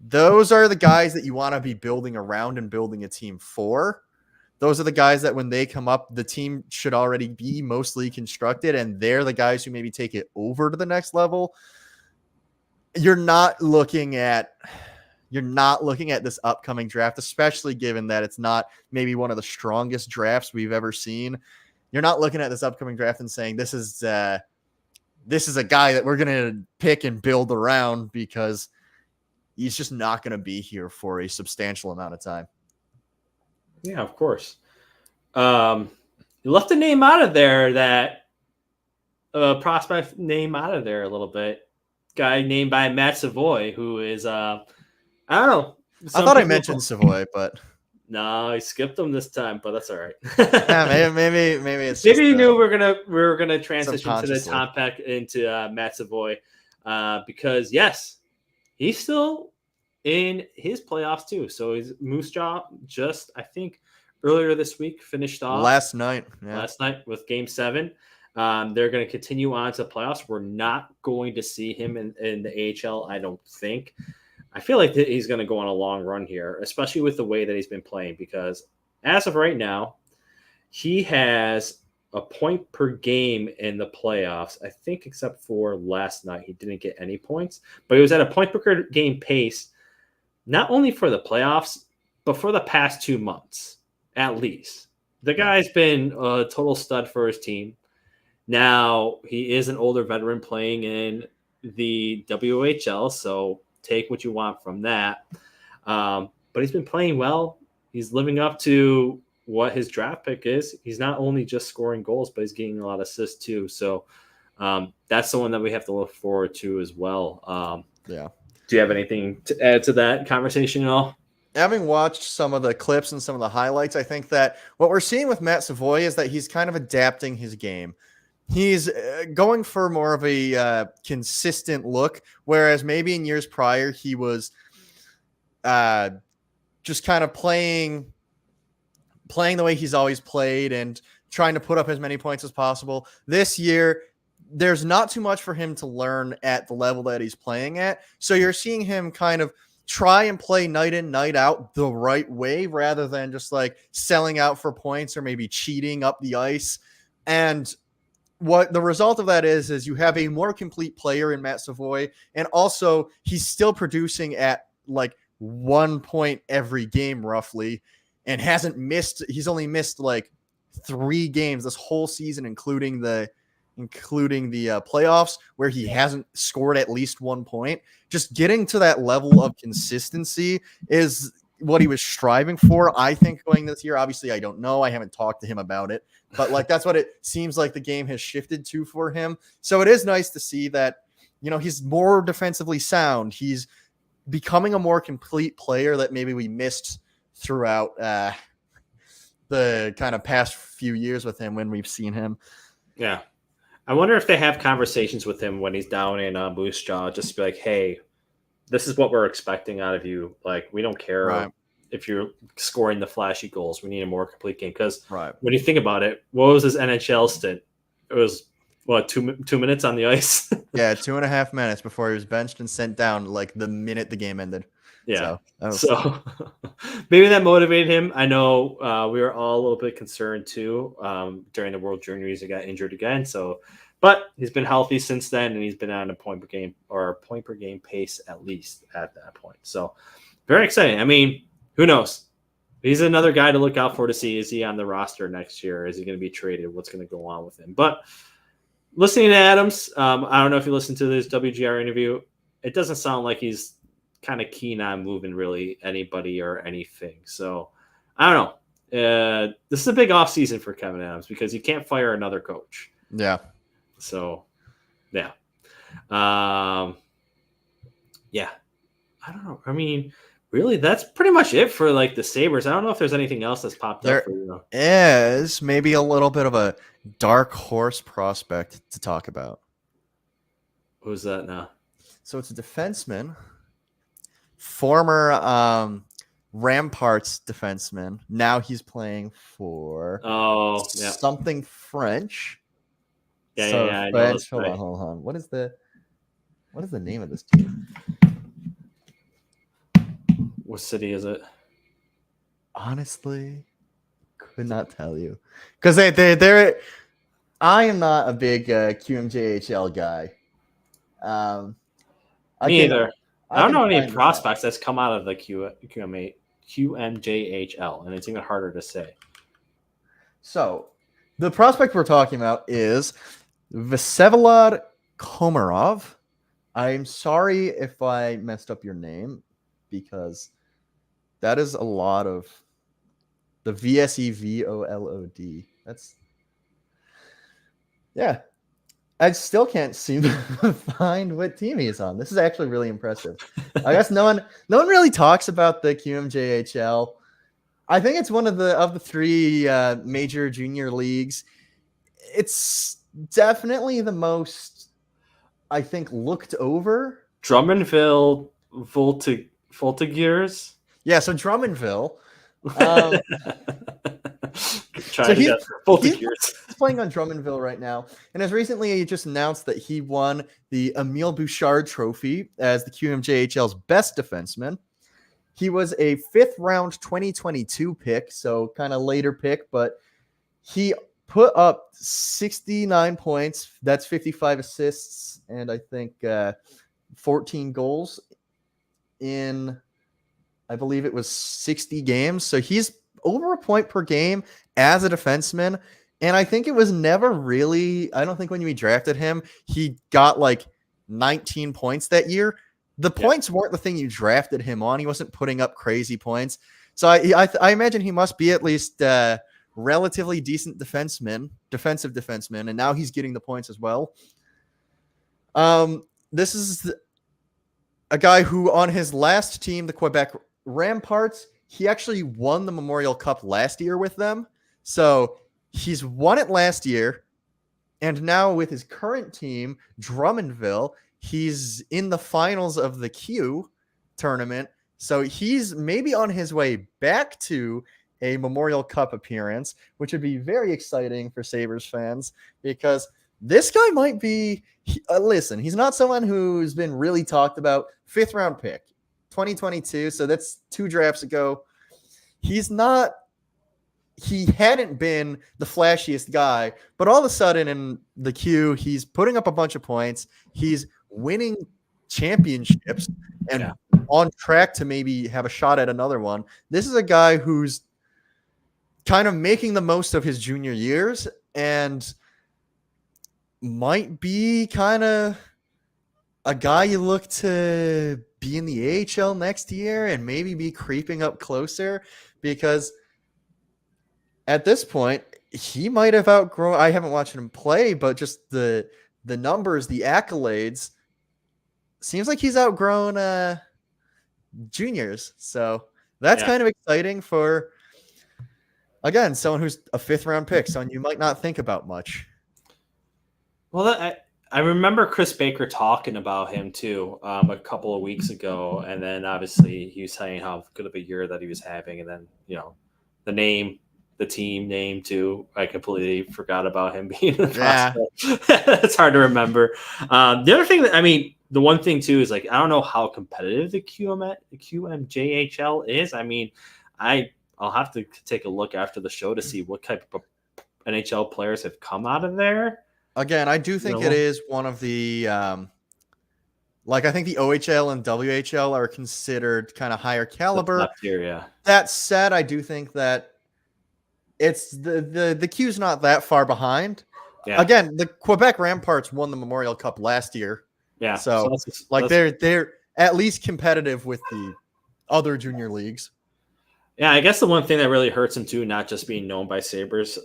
those are the guys that you want to be building around and building a team for. those are the guys that when they come up, the team should already be mostly constructed, and they're the guys who maybe take it over to the next level. You're not looking at this upcoming draft, especially given that it's not maybe one of the strongest drafts we've ever seen. You're not looking at this upcoming draft and saying this is a guy that we're going to pick and build around, because he's just not going to be here for a substantial amount of time. Yeah, of course. You left a name out of there, that prospect name out of there a little bit. Guy named by Matt Savoy, who is, I don't know. I thought I mentioned Savoy, but no, I skipped him this time, but that's all right. Yeah, maybe it's maybe you knew we were gonna transition to the top pack into Matt Savoy, because yes, he's still in his playoffs too. So his Moose Jaw just, I think, earlier this week finished off last night with Game 7. They're going to continue on to the playoffs. We're not going to see him in the AHL, I don't think. I feel like he's going to go on a long run here, especially with the way that he's been playing, because as of right now, he has a point per game in the playoffs. I think except for last night, he didn't get any points, but he was at a point per game pace, not only for the playoffs, but for the past 2 months, at least. The guy's been a total stud for his team. Now, he is an older veteran playing in the WHL, so take what you want from that. But he's been playing well. He's living up to what his draft pick is. He's not only just scoring goals, but he's getting a lot of assists too. So that's the one that we have to look forward to as well. Yeah. Do you have anything to add to that conversation at all? Having watched some of the clips and some of the highlights, I think that what we're seeing with Matt Savoy is that he's kind of adapting his game. He's going for more of a consistent look, whereas maybe in years prior he was just kind of playing the way he's always played and trying to put up as many points as possible. This year, there's not too much for him to learn at the level that he's playing at. So you're seeing him kind of try and play night in, night out the right way, rather than just like selling out for points or maybe cheating up the ice. And what the result of that is you have a more complete player in Matt Savoy, and also he's still producing at like 1 point every game roughly, and he's only missed like 3 games this whole season, including the playoffs, where he hasn't scored at least 1 point. Just getting to that level of consistency is what he was striving for, I think, going this year. Obviously, I don't know. I haven't talked to him about it, but like that's what it seems like the game has shifted to for him. So it is nice to see that, you know, he's more defensively sound. He's becoming a more complete player that maybe we missed throughout the kind of past few years with him when we've seen him. Yeah. I wonder if they have conversations with him when he's down in Moose Jaw, just to be like, hey, this is what we're expecting out of you. Like, we don't care if you're scoring the flashy goals. We need a more complete game. Because when you think about it, what was his NHL stint? It was, what, 2 minutes on the ice? Yeah, 2.5 minutes before he was benched and sent down like the minute the game ended. Yeah. So maybe that motivated him. I know we were all a little bit concerned too during the World Juniors. He got injured again. But he's been healthy since then, and he's been on a point per game pace at least at that point. So very exciting. I mean, who knows? He's another guy to look out for to see, is he on the roster next year? Is he going to be traded? What's going to go on with him? But listening to Adams, I don't know if you listened to this WGR interview. It doesn't sound like he's kind of keen on moving really anybody or anything. So I don't know. This is a big offseason for Kevin Adams because he can't fire another coach. Yeah. So, yeah. Yeah. I don't know. I mean, really, that's pretty much it for like the Sabres. I don't know if there's anything else that's popped up for you. There is maybe a little bit of a dark horse prospect to talk about. Who's that now? So it's a defenseman, former Ramparts defenseman. Now he's playing for something French. Yeah. I know hold on. What is the name of this team? What city is it? Honestly, could not tell you because they're. I am not a big QMJHL guy. I Me can either. I I don't can know any find this out. prospects that's come out of the QMJHL, and it's even harder to say. So, the prospect we're talking about is Vsevolod Komarov. I'm sorry if I messed up your name because that is a lot of the VSEVOLOD. That's yeah. I still can't seem to find what team he's on. This is actually really impressive. I guess no one really talks about the QMJHL. I think it's one of the three major junior leagues. It's definitely the most, I think, looked over. Drummondville Voltigeurs. Yeah, so Drummondville. Trying to get Voltigeurs. He's playing on Drummondville right now, and as recently he just announced that he won the Emile Bouchard Trophy as the QMJHL's best defenseman. He was a 5th round 2022 pick, so kind of later pick, but he put up 69 points. That's 55 assists, and I think 14 goals in, I believe it was 60 games. So he's over a point per game as a defenseman. And I think it was never really, I don't think when we drafted him, he got like 19 points that year. The points weren't the thing you drafted him on. He wasn't putting up crazy points. So I imagine he must be at least relatively decent defensive defenseman. And now he's getting the points as well. This is a guy who on his last team, the Quebec Ramparts, he actually won the Memorial Cup last year with them. So he's won it last year. And now with his current team, Drummondville, he's in the finals of the Q tournament. So he's maybe on his way back to a Memorial Cup appearance, which would be very exciting for Sabres fans because this guy might be, listen, he's not someone who's been really talked about. 5th round pick, 2022. So that's 2 drafts ago. He hadn't been the flashiest guy, but all of a sudden in the Q, he's putting up a bunch of points. He's winning championships and on track to maybe have a shot at another one. This is a guy who's kind of making the most of his junior years and might be kind of a guy you look to be in the AHL next year and maybe be creeping up closer because at this point, he might have outgrown. I haven't watched him play, but just the numbers, the accolades, seems like he's outgrown juniors. So that's kind of exciting for, again, someone who's a 5th round pick, someone you might not think about much. Well, I remember Chris Baker talking about him too a couple of weeks ago, and then obviously he was saying how good of a year that he was having, and then the team name too. I completely forgot about him being in the prospect. It's hard to remember. The other thing the one thing too is like I don't know how competitive the QMJHL is. I mean, I'll have to take a look after the show to see what type of NHL players have come out of there. Again, I do think it is one of the I think the OHL and WHL are considered kind of higher caliber. That said, I do think that it's the Q's not that far behind. Yeah. Again, the Quebec Ramparts won the Memorial Cup last year. Yeah. So they're at least competitive with the other junior leagues. Yeah, I guess the one thing that really hurts him too, not just being known by Sabres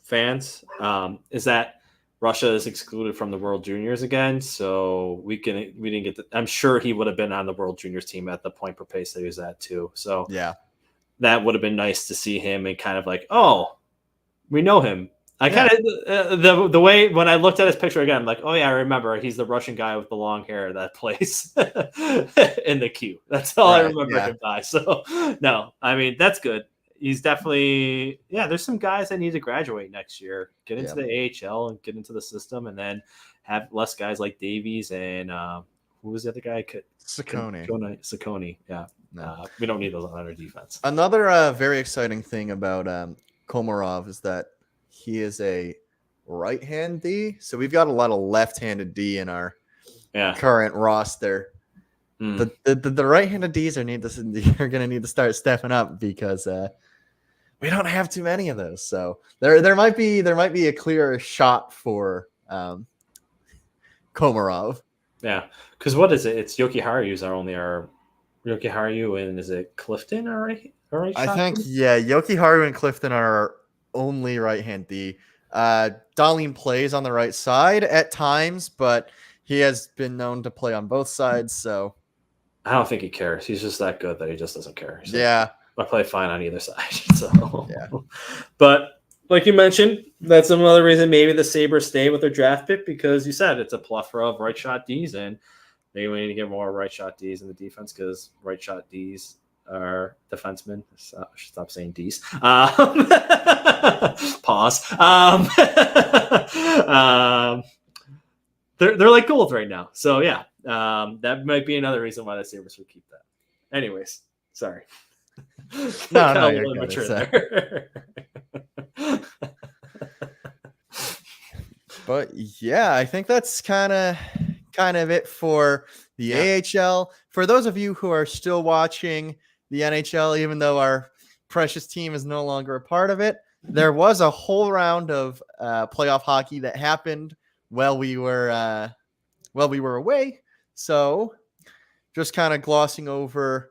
fans, is that Russia is excluded from the World Juniors again, so we didn't get. I'm sure he would have been on the World Juniors team at the point per pace that he was at too. So yeah, that would have been nice to see him and kind of like, oh, we know him. I kind of the way when I looked at his picture again, I'm like, oh yeah, I remember he's the Russian guy with the long hair that plays in the queue. That's all I remember him by. So no, I mean that's good. He's definitely there's some guys that need to graduate next year, get into the AHL and get into the system, and then have less guys like Davies and who was the other guy? Saccone. Yeah. No. We don't need those on our defense. Another very exciting thing about Komarov is that he is a right-hand D. So we've got a lot of left-handed D in our current roster. The right-handed Ds are going to need to start stepping up because we don't have too many of those. So there might be a clearer shot for Komarov. Yeah, because what is it? It's Yokiharu's our Yokiharu, and is it Clifton all right I shot? think Yokiharu and Clifton are our only right-hand D. Darlene plays on the right side at times, but he has been known to play on both sides. So I don't think he cares. He's just that good that he just doesn't care. So yeah, I play fine on either side. So yeah. But like you mentioned, that's another reason maybe the Sabres stay with their draft pick, because you said it's a plethora of right shot Ds, and maybe we need to get more right shot Ds in the defense because right shot Ds are defensemen. I should stop saying Ds. Pause. They're like gold right now. So yeah, that might be another reason why the Sabres would keep that. Anyways, sorry. No, you're good. There. But yeah, I think that's kind of it for the AHL. For those of you who are still watching the NHL, even though our precious team is no longer a part of it, there was a whole round of playoff hockey that happened while we were away. So just kind of glossing over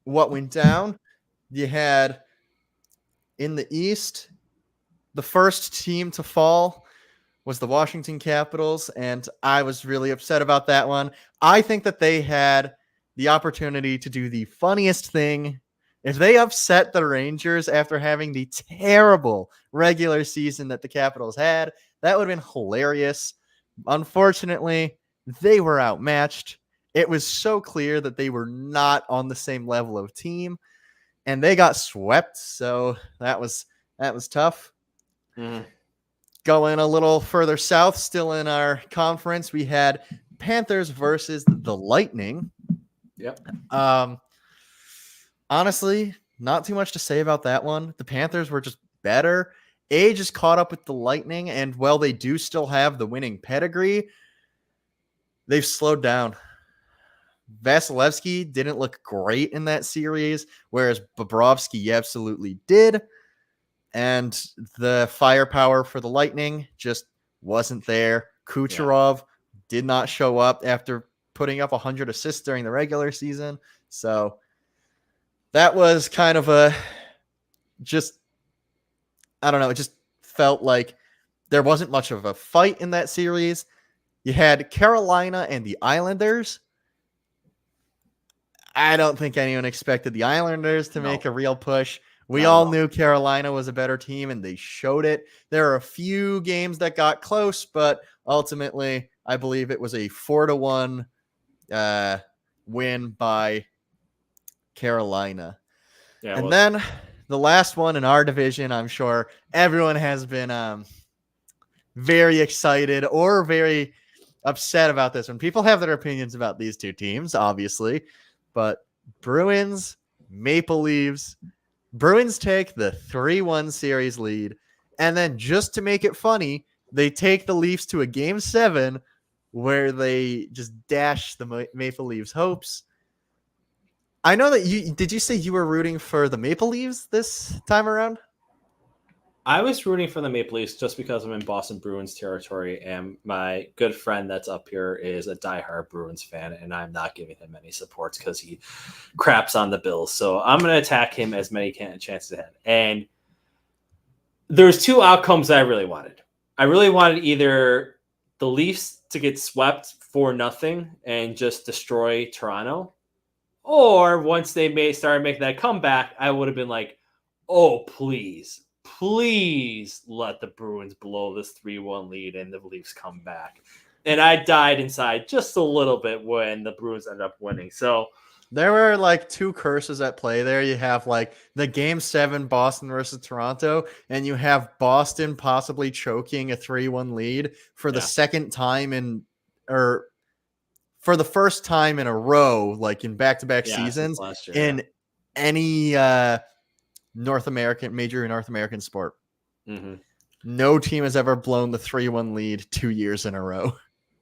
what went down. You had in the East, the first team to fall was the Washington Capitals, and I was really upset about that one. I think that they had the opportunity to do the funniest thing. If they upset the Rangers after having the terrible regular season that the Capitals had, that would have been hilarious. Unfortunately, they were outmatched. It was so clear that they were not on the same level of team, and they got swept. So that was tough. Mm-hmm. Going a little further south, still in our conference, we had Panthers versus the Lightning. Yep. Honestly, not too much to say about that one. The Panthers were just better. Age is caught up with the Lightning, and while they do still have the winning pedigree, they've slowed down. Vasilevsky didn't look great in that series, whereas Bobrovsky absolutely did. And the firepower for the Lightning just wasn't there. Kucherov did not show up after putting up 100 assists during the regular season. So that was kind of I don't know. It just felt like there wasn't much of a fight in that series. You had Carolina and the Islanders. I don't think anyone expected the Islanders to make a real push. We all knew Carolina was a better team, and they showed it. There are a few games that got close, but ultimately, I believe it was a 4-1 win by Carolina. Yeah, and then the last one in our division, I'm sure everyone has been very excited or very upset about this one. People have their opinions about these two teams, obviously, but Bruins, Maple Leafs. Bruins take the 3-1 series lead, and then just to make it funny, they take the Leafs to a Game 7 where they just dash the Maple Leafs' hopes. I know that did you say you were rooting for the Maple Leafs this time around? I was rooting for the Maple Leafs just because I'm in Boston Bruins territory, and my good friend that's up here is a diehard Bruins fan, and I'm not giving him any supports because he craps on the Bills. So I'm going to attack him as many chances ahead. And there's two outcomes that I really wanted. I really wanted either the Leafs to get swept 4-0 and just destroy Toronto, or once they started making that comeback, I would have been like, oh, please let the Bruins blow this 3-1 lead and the Leafs come back. And I died inside just a little bit when the Bruins ended up winning. So there were like two curses at play there. You have like the Game 7 Boston versus Toronto, and you have Boston possibly choking a 3-1 lead for the second time for the first time in a row, like in back-to-back seasons in any major North American sport. Mm-hmm. No team has ever blown the 3-1 lead 2 years in a row.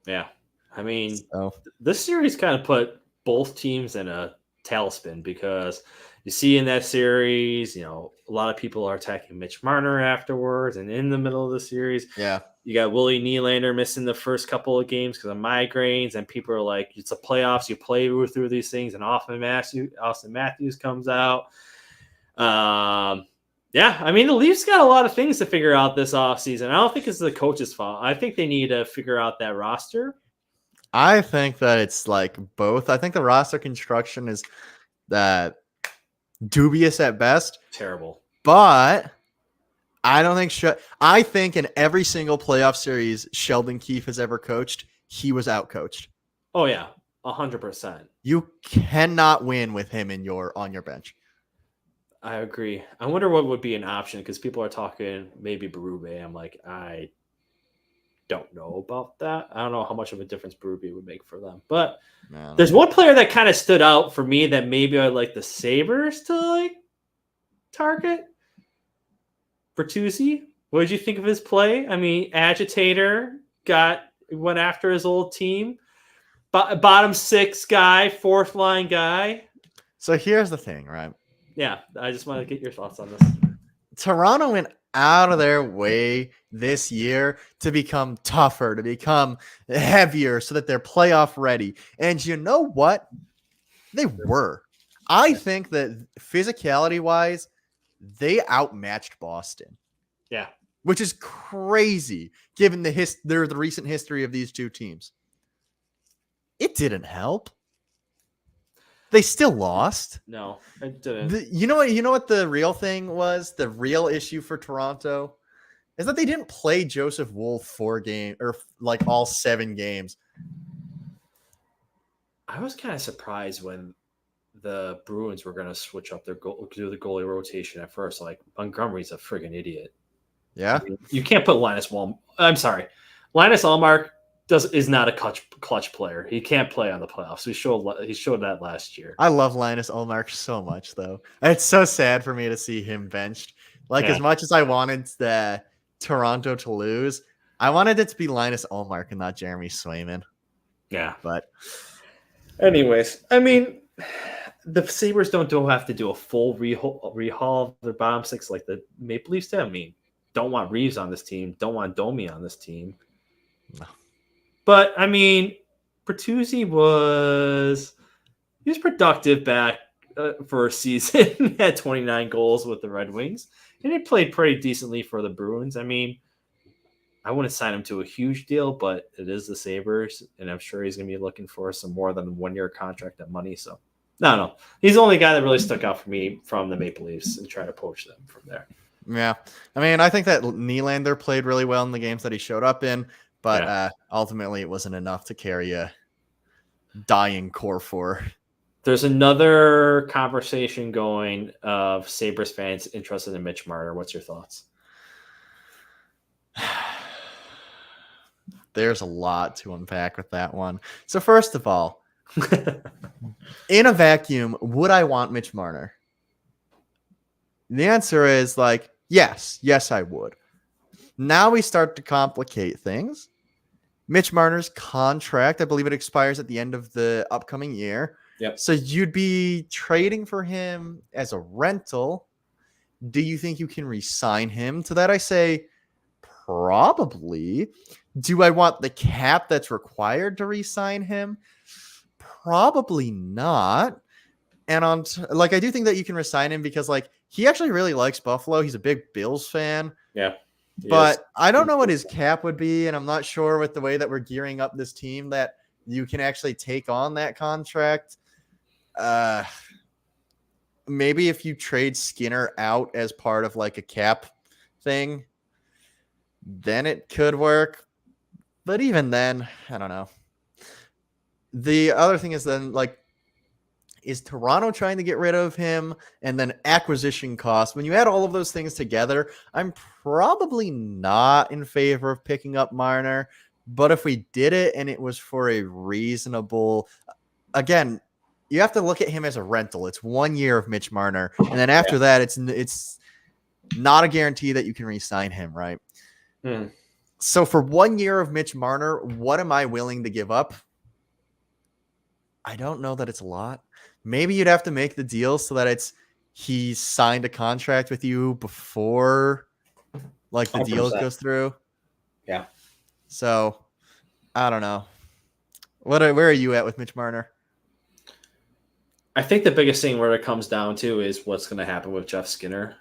Yeah. I mean, So, this series kind of put both teams in a tailspin because you see in that series, a lot of people are attacking Mitch Marner afterwards, and in the middle of the series, yeah. you got Willie Nylander missing the first couple of games because of migraines, and people are like, "It's the playoffs. You play through these things." And Austin Matthews comes out. Yeah, I mean, the Leafs got a lot of things to figure out this offseason. I don't think it's the coach's fault. I think they need to figure out that roster. I think that it's like both. I think the roster construction is dubious at best. Terrible. But I don't think I think in every single playoff series Sheldon Keefe has ever coached, he was outcoached. Oh yeah, 100%. You cannot win with him on your bench. I agree. I wonder what would be an option because people are talking maybe Berube. I'm like, I don't know about that. I don't know how much of a difference Berube would make for them. But there's one player that kind of stood out for me that maybe I'd like the Sabres to target. Bertuzzi. What did you think of his play? I mean, agitator, went after his old team. Bottom six guy, fourth line guy. So here's the thing, right? Yeah, I just want to get your thoughts on this. Toronto went out of their way this year to become tougher, to become heavier so that they're playoff ready. And you know what? They were. I think that physicality-wise, they outmatched Boston. Yeah. Which is crazy given the recent history of these two teams. It didn't help. They still lost. No, it didn't. You know what the real thing was? The real issue for Toronto is that they didn't play Joseph Wolf 4 games or all 7 games. I was kind of surprised when the Bruins were going to switch up do the goalie rotation at first. Like, Montgomery's a friggin' idiot. Yeah. I mean, you can't put Linus Ullmark is not a clutch player. He can't play on the playoffs. He showed that last year. I love Linus Ullmark so much, though. It's so sad for me to see him benched. As much as I wanted the Toronto to lose, I wanted it to be Linus Ullmark and not Jeremy Swayman. Yeah. But anyways, I mean, the Sabres don't have to do a full rehaul of their bottom six like the Maple Leafs did. I mean, don't want Reeves on this team. Don't want Domi on this team. No. But, I mean, Bertuzzi was productive back for a season. Had 29 goals with the Red Wings. And he played pretty decently for the Bruins. I mean, I wouldn't sign him to a huge deal, but it is the Sabres. And I'm sure he's going to be looking for some more than 1-year contract and money. So, no. He's the only guy that really stuck out for me from the Maple Leafs and try to poach them from there. Yeah. I mean, I think that Nylander played really well in the games that he showed up in. But ultimately, it wasn't enough to carry a dying core for. There's another conversation going of Sabres fans interested in Mitch Marner. What's your thoughts? There's a lot to unpack with that one. So first of all, in a vacuum, would I want Mitch Marner? The answer is yes, I would. Now we start to complicate things. Mitch Marner's contract, I believe it expires at the end of the upcoming year. Yep. So you'd be trading for him as a rental. Do you think you can re-sign him? To that I say probably. Do I want the cap that's required to re-sign him? Probably not. And I do think that you can re-sign him because he actually really likes Buffalo. He's a big Bills fan. Yeah. But I don't know what his cap would be, and I'm not sure with the way that we're gearing up this team that you can actually take on that contract. Maybe if you trade Skinner out as part of a cap thing, then it could work. But even then, I don't know. The other thing is then is Toronto trying to get rid of him? And then acquisition costs. When you add all of those things together, I'm probably not in favor of picking up Marner. But if we did it and it was for a reasonable, again, you have to look at him as a rental. It's 1 year of Mitch Marner, and then after that, it's not a guarantee that you can re-sign him, right? So for 1 year of Mitch Marner, what am I willing to give up? I don't know that it's a lot. Maybe you'd have to make the deal so that he signed a contract with you before like the 100%. deal goes through. Yeah. So I don't know. Where are you at with Mitch Marner? I think the biggest thing where it comes down to is what's going to happen with Jeff Skinner,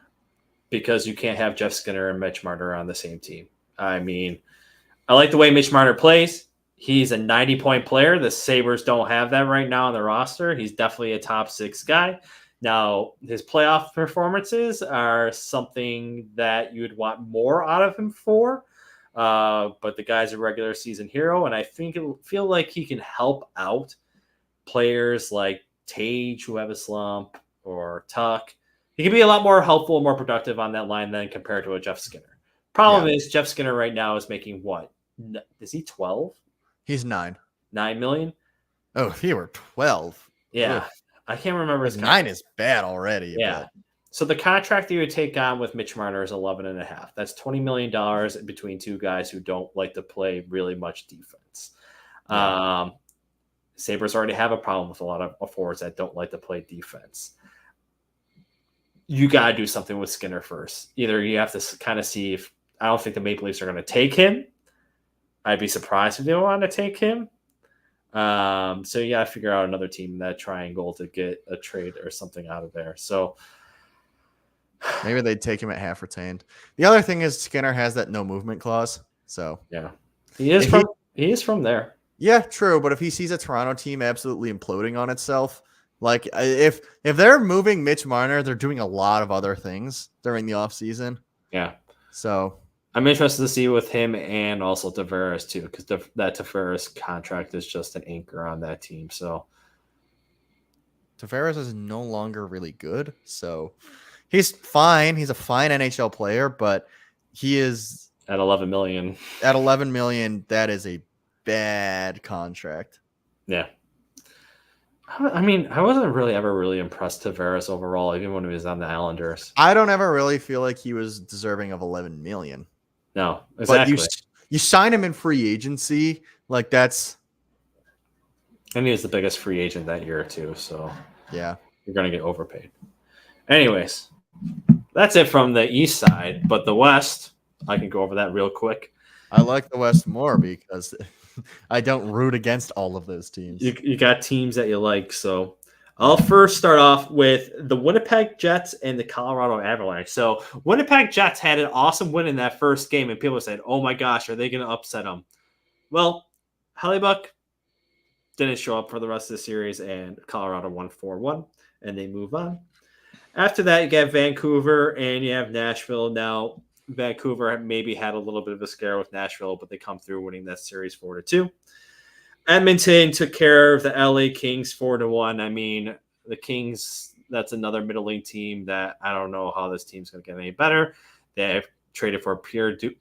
because you can't have Jeff Skinner and Mitch Marner on the same team. I mean, I like the way Mitch Marner plays. He's a 90-point player. The Sabres don't have that right now on the roster. He's definitely a top 6 guy. Now, his playoff performances are something that you would want more out of him for. But the guy's a regular season hero, and I feel like he can help out players like Tage, who have a slump, or Tuck. He can be a lot more helpful and more productive on that line than compared to a Jeff Skinner. Problem is, Jeff Skinner right now is making what? Is he 12? He's 9. 9 million? Oh, if he were 12. Yeah. Ugh. I can't remember his 9 is bad already. Yeah. But. So the contract that you would take on with Mitch Marner is 11.5. That's $20 million between two guys who don't like to play really much defense. Yeah. Sabres already have a problem with a lot of forwards that don't like to play defense. You got to do something with Skinner first. Either you have to kind of see if – I don't think the Maple Leafs are going to take him. I'd be surprised if they want to take him. So you got to figure out another team in that triangle to get a trade or something out of there. So maybe they'd take him at half retained. The other thing is Skinner has that no movement clause. So yeah, he is from there. Yeah, true. But if he sees a Toronto team absolutely imploding on itself, like if they're moving Mitch Marner, they're doing a lot of other things during the offseason. Yeah. So I'm interested to see with him and also Tavares too, because that Tavares contract is just an anchor on that team. So Tavares is no longer really good. So he's fine. He's a fine NHL player, but he is at 11 million. At 11 million, that is a bad contract. Yeah. I mean, I wasn't ever really impressed Tavares overall, even when he was on the Islanders. I don't ever really feel like he was deserving of 11 million. No, exactly. But you sign him in free agency, like that's. And he was the biggest free agent that year too, so yeah, you're gonna get overpaid. Anyways, that's it from the East side, but the West, I can go over that real quick. I like the West more because I don't root against all of those teams. You got teams that you like, so I'll first start off with the Winnipeg Jets and the Colorado Avalanche. So Winnipeg Jets had an awesome win in that first game, and people said, oh my gosh, are they going to upset them? Well, Hellebuck didn't show up for the rest of the series, and Colorado won 4-1, and they move on. After that, you got Vancouver, and you have Nashville. Now, Vancouver maybe had a little bit of a scare with Nashville, but they come through winning that series 4-2. Edmonton took care of the LA Kings 4-1. I mean, the Kings, that's another middling team that I don't know how this team's going to get any better. They traded for Pierre-Luc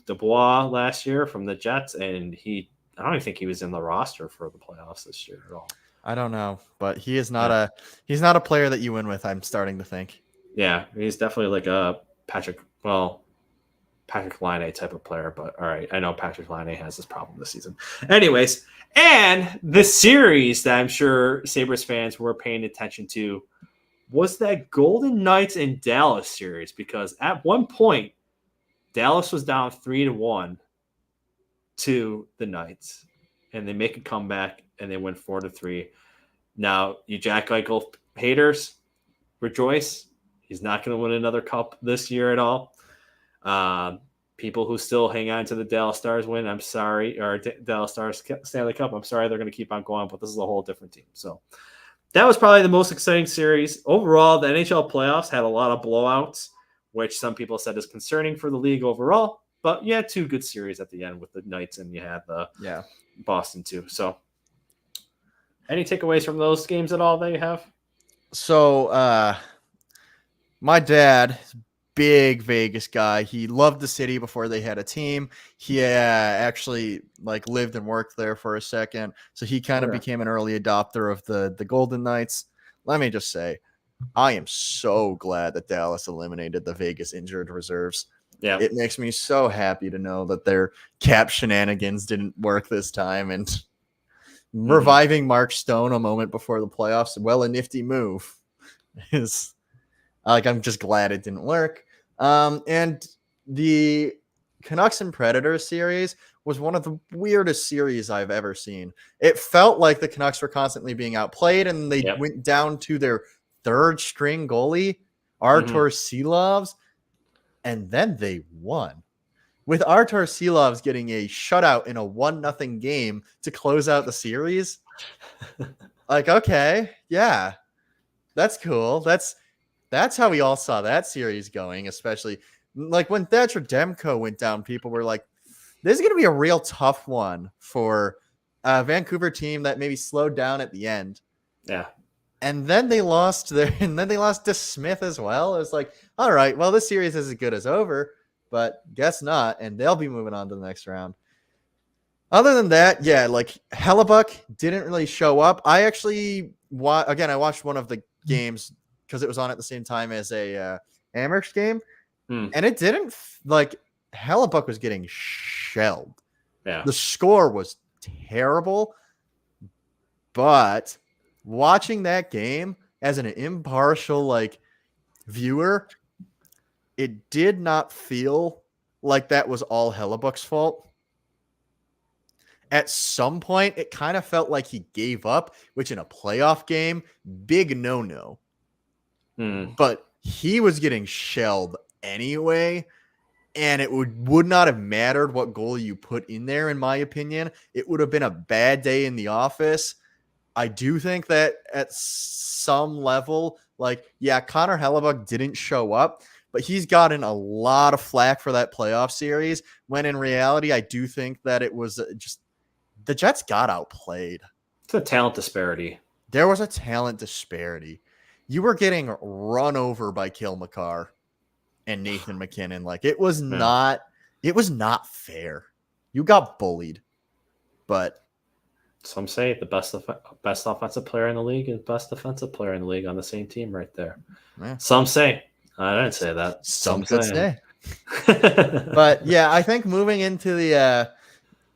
Dubois last year from the Jets, and I don't even think he was in the roster for the playoffs this year at all. I don't know, but he is not he's not a player that you win with, I'm starting to think. Yeah, he's definitely like a Patrick Laine type of player, but all right, I know Patrick Laine has this problem this season. Anyways, and the series that I'm sure Sabres fans were paying attention to was that Golden Knights and Dallas series, because at one point, Dallas was down 3-1 to the Knights, and they make a comeback and they win 4-3. Now, you Jack Eichel haters, rejoice. He's not going to win another cup this year at all. People who still hang on to the Dallas Stars win, I'm sorry, or Dallas Stars Stanley Cup, I'm sorry, they're going to keep on going, but this is a whole different team. So that was probably the most exciting series. Overall, the NHL playoffs had a lot of blowouts, which some people said is concerning for the league overall. But you had two good series at the end with the Knights, and you had the Boston too. So any takeaways from those games at all that you have? So my dad, big Vegas guy. He loved the city before they had a team. He actually like lived and worked there for a second. So he kind of became an early adopter of the Golden Knights. Let me just say, I am so glad that Dallas eliminated the Vegas injured reserves. Yeah. It makes me so happy to know that their cap shenanigans didn't work this time. And reviving Mark Stone a moment before the playoffs, well, a nifty move. Is like, I'm just glad it didn't work. And the Canucks and Predators series was one of the weirdest series I've ever seen. It felt like the Canucks were constantly being outplayed, and they went down to their third string goalie, Artur Silovs, and then they won. With Artur Silovs getting a shutout in a 1-0 game to close out the series. Like, okay, yeah, that's cool. That's how we all saw that series going, especially like when Thatcher Demko went down, people were like, this is going to be a real tough one for a Vancouver team that maybe slowed down at the end. Yeah. And then they lost to Smith as well. It's like, all right, well, this series is as good as over, but guess not. And they'll be moving on to the next round. Other than that, yeah, like Hellebuck didn't really show up. I actually, I watched one of the games because it was on at the same time as a Amerks game. And it didn't, like, Hellebuck was getting shelled. Yeah. The score was terrible, but watching that game as an impartial, like, viewer, it did not feel like that was all Hellebuck's fault. At some point, it kind of felt like he gave up, which in a playoff game, big no-no. But he was getting shelled anyway, and it would not have mattered what goal you put in there, in my opinion. It would have been a bad day in the office. I do think that at some level, like, yeah, Connor Hellebuck didn't show up, but he's gotten a lot of flack for that playoff series, when in reality, I do think that it was just the Jets got outplayed. It's a talent disparity. There was a talent disparity. You were getting run over by Cale Makar and Nathan McKinnon. Like, it was not fair. You got bullied. But some say the best offensive player in the league is best defensive player in the league on the same team right there. Yeah. Some say. I didn't say that. Some could say. But yeah, I think moving into the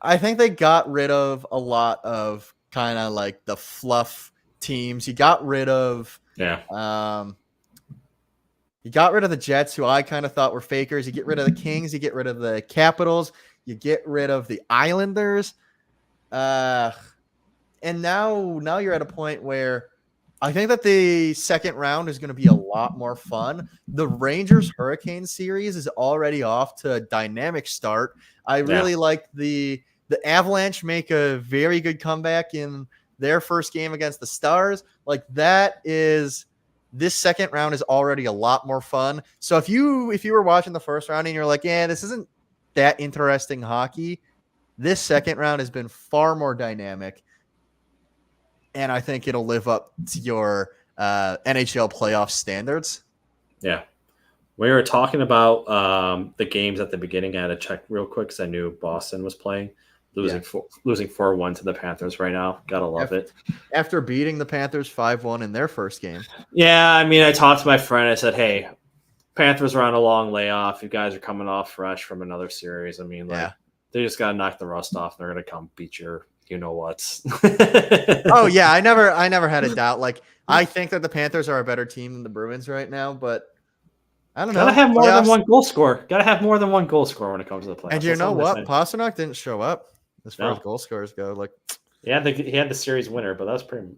I think they got rid of a lot of kind of like the fluff teams. You got rid of you got rid of the Jets, who I kind of thought were fakers. You get rid of the Kings. You get rid of the Capitals. You get rid of the Islanders. And now you're at a point where I think that the second round is going to be a lot more fun. The Rangers Hurricanes series is already off to a dynamic start. I really like the Avalanche make a very good comeback in their first game against the Stars. Like, this second round is already a lot more fun. So if you were watching the first round and you're like, yeah, this isn't that interesting hockey, this second round has been far more dynamic. And I think it'll live up to your NHL playoff standards. Yeah. We were talking about the games at the beginning. I had to check real quick because I knew Boston was playing. Losing 4-1 to the Panthers right now. Gotta love it. After beating the Panthers 5-1 in their first game. Yeah, I mean, I talked to my friend. I said, hey, Panthers are on a long layoff. You guys are coming off fresh from another series. I mean, they just got to knock the rust off. They're going to come beat your you-know-whats. Oh, yeah. I never had a doubt. Like, I think that the Panthers are a better team than the Bruins right now, but I don't know. Gotta have more than one goal score. Gotta have more than one goal score when it comes to the playoffs. And you know what? Pasternak didn't show up as far as goal scorers go. Like, yeah, he had the series winner, but that was pretty.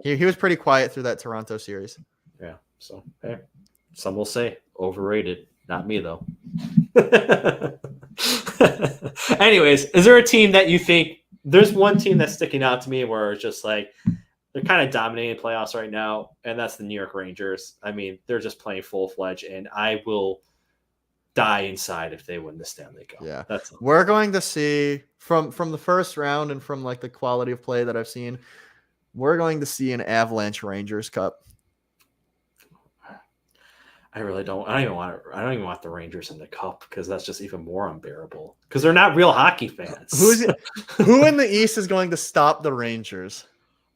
He was pretty quiet through that Toronto series. Yeah. So, hey, some will say overrated. Not me though. Anyways, is there a team that you think there's one team that's sticking out to me where it's just like they're kind of dominating playoffs right now, and that's the New York Rangers. I mean, they're just playing full-fledged, and I will die inside if they win the Stanley Cup. Yeah, we're going to see from the first round and from like the quality of play that I've seen, we're going to see an Avalanche Rangers Cup. I really don't. I don't even want the Rangers in the cup because that's just even more unbearable. Because they're not real hockey fans. Who in the East is going to stop the Rangers?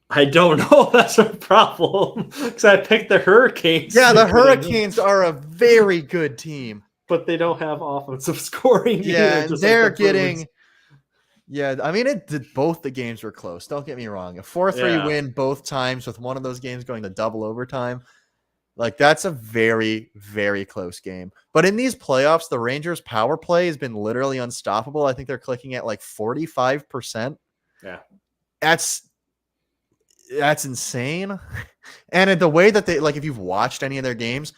I don't know. That's a problem. Because I picked the Hurricanes. Yeah, the Hurricanes are a very good team, but they don't have offensive scoring yeah, either. and they're getting. Yeah, I mean, both the games were close. Don't get me wrong. A 4-3 win both times with one of those games going to double overtime. Like, that's a very, very close game. But in these playoffs, the Rangers' power play has been literally unstoppable. I think they're clicking at like 45%. Yeah. That's insane. And the way that they, like, if you've watched any of their games,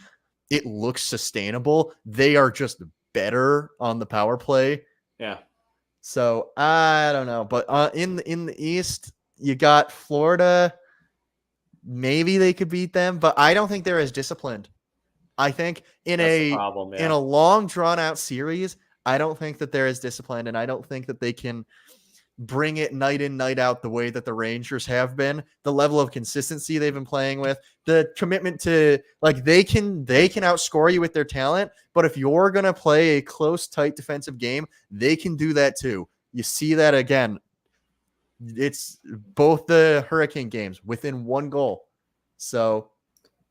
it looks sustainable. They are just better on the power play. Yeah. So I don't know, but in the East, you got Florida. Maybe they could beat them, but I don't think they're as disciplined. I think in a long drawn out series, I don't think that they're as disciplined, and I don't think that they can bring it night in, night out the way that the Rangers have been. The level of consistency they've been playing with, the commitment to, like, they can outscore you with their talent, but if you're going to play a close, tight defensive game, they can do that too. You see that again. It's both the Hurricane games within one goal. So,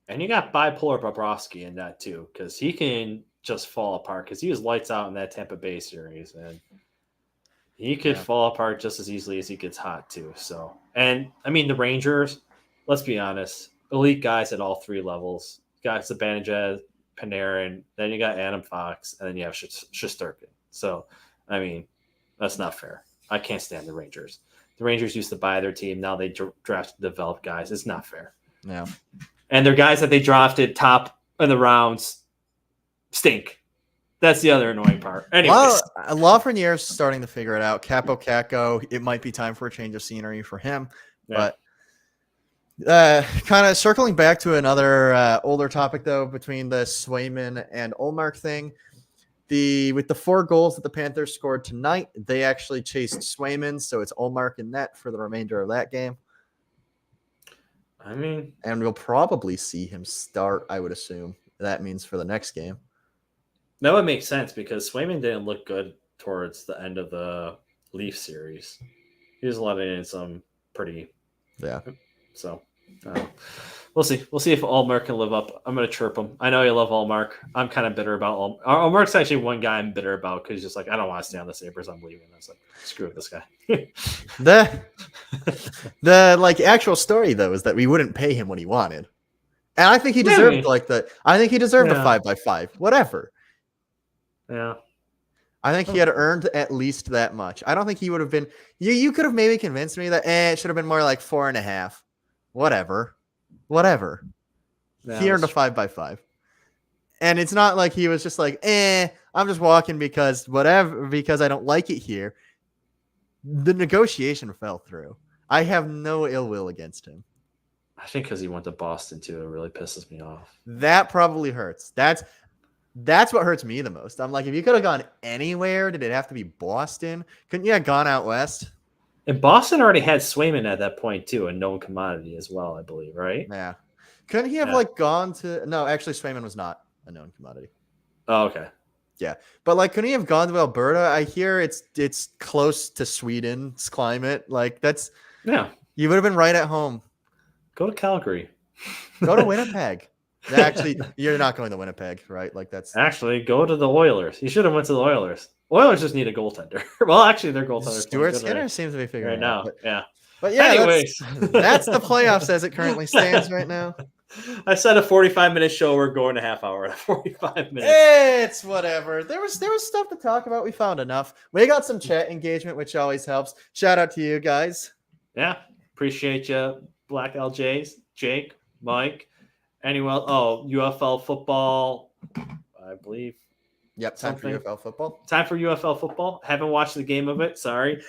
and you got bipolar Bobrovsky in that too, because he can just fall apart because he was lights out in that Tampa Bay series, and he could fall apart just as easily as he gets hot too. So, and I mean, the Rangers, let's be honest, elite guys at all three levels. You got Zibanejad, Panarin, then you got Adam Fox, and then you have Shesterkin. So, I mean, that's not fair. I can't stand the Rangers. The Rangers used to buy their team. Now they draft develop guys. It's not fair. Yeah. And their guys that they drafted top in the rounds stink. That's the other annoying part. Anyways. Lafreniere's starting to figure it out. Capo Caco, it might be time for a change of scenery for him. Yeah. But kind of circling back to another older topic, though, between the Swayman and Ullmark thing. With the 4 goals that the Panthers scored tonight, they actually chased Swayman, so it's Ullmark in net for the remainder of that game. I mean, and we'll probably see him start, I would assume. That means for the next game. That would make sense because Swayman didn't look good towards the end of the Leaf series. He was letting in some pretty... Yeah. So, we'll see. We'll see if Ullmark can live up. I'm going to chirp him. I know you love Ullmark. I'm kind of bitter about Ullmark. Ullmark's actually one guy I'm bitter about because he's just like, I don't want to stay on the Sabres. I'm leaving. I was like, screw this guy. The like actual story, though, is that we wouldn't pay him what he wanted. And I think he deserved I think he deserved a 5x5. Whatever. Yeah. I think he had earned at least that much. I don't think he would have been. You could have maybe convinced me that it should have been more like 4.5. Whatever. He earned a 5x5. And it's not like he was just like, I'm just walking because I don't like it here. The negotiation fell through. I have no ill will against him. I think because he went to Boston too, it really pisses me off. That probably hurts. That's what hurts me the most. I'm like, if you could have gone anywhere, did it have to be Boston? Couldn't you have gone out west? And Boston already had Swayman at that point too, a known commodity as well, I believe, right? Yeah. Couldn't he have gone to? No, actually, Swayman was not a known commodity. Oh, okay. Yeah, but couldn't he have gone to Alberta? I hear it's close to Sweden's climate. You would have been right at home. Go to Calgary. Go to Winnipeg. Actually, you're not going to Winnipeg, right? Actually go to the Oilers. You should have went to the Oilers. Oilers just need a goaltender. Well, actually, their goaltender. Stuart Skinner seems to be figuring it out. But yeah, anyways, that's the playoffs as it currently stands right now. I said a 45-minute show. We're going a half hour. 45 minutes. It's whatever. There was stuff to talk about. We found enough. We got some chat engagement, which always helps. Shout out to you guys. Yeah, appreciate you, Black LJs, Jake, Mike. Anyone? UFL football, I believe. Yep, time for UFL football. Time for UFL football. Haven't watched the game of it. Sorry.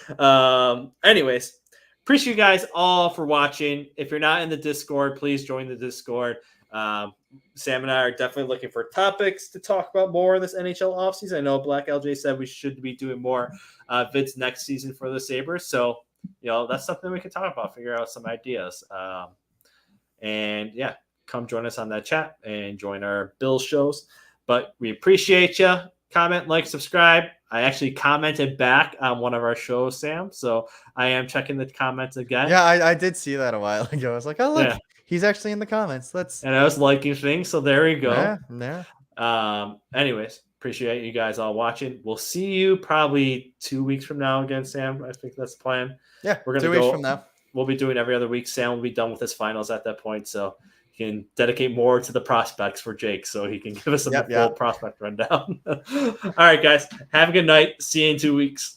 Anyways, appreciate you guys all for watching. If you're not in the Discord, please join the Discord. Sam and I are definitely looking for topics to talk about more in this NHL offseason. I know Black LJ said we should be doing more vids next season for the Sabres. So, that's something we can talk about, figure out some ideas. And yeah. come join us on that chat and join our Bills shows. But we appreciate you. Comment, like, subscribe. I actually commented back on one of our shows, Sam. So I am checking the comments again. Yeah, I did see that a while ago. I was like, oh, look, he's actually in the comments. And I was liking things. So there you go. Yeah. Anyways, appreciate you guys all watching. We'll see you probably 2 weeks from now again, Sam. I think that's the plan. Yeah, we're gonna 2 weeks from now. We'll be doing every other week. Sam will be done with his finals at that point, so he can dedicate more to the prospects for Jake, so he can give us a full prospect rundown. All right, guys, have a good night. See you in 2 weeks.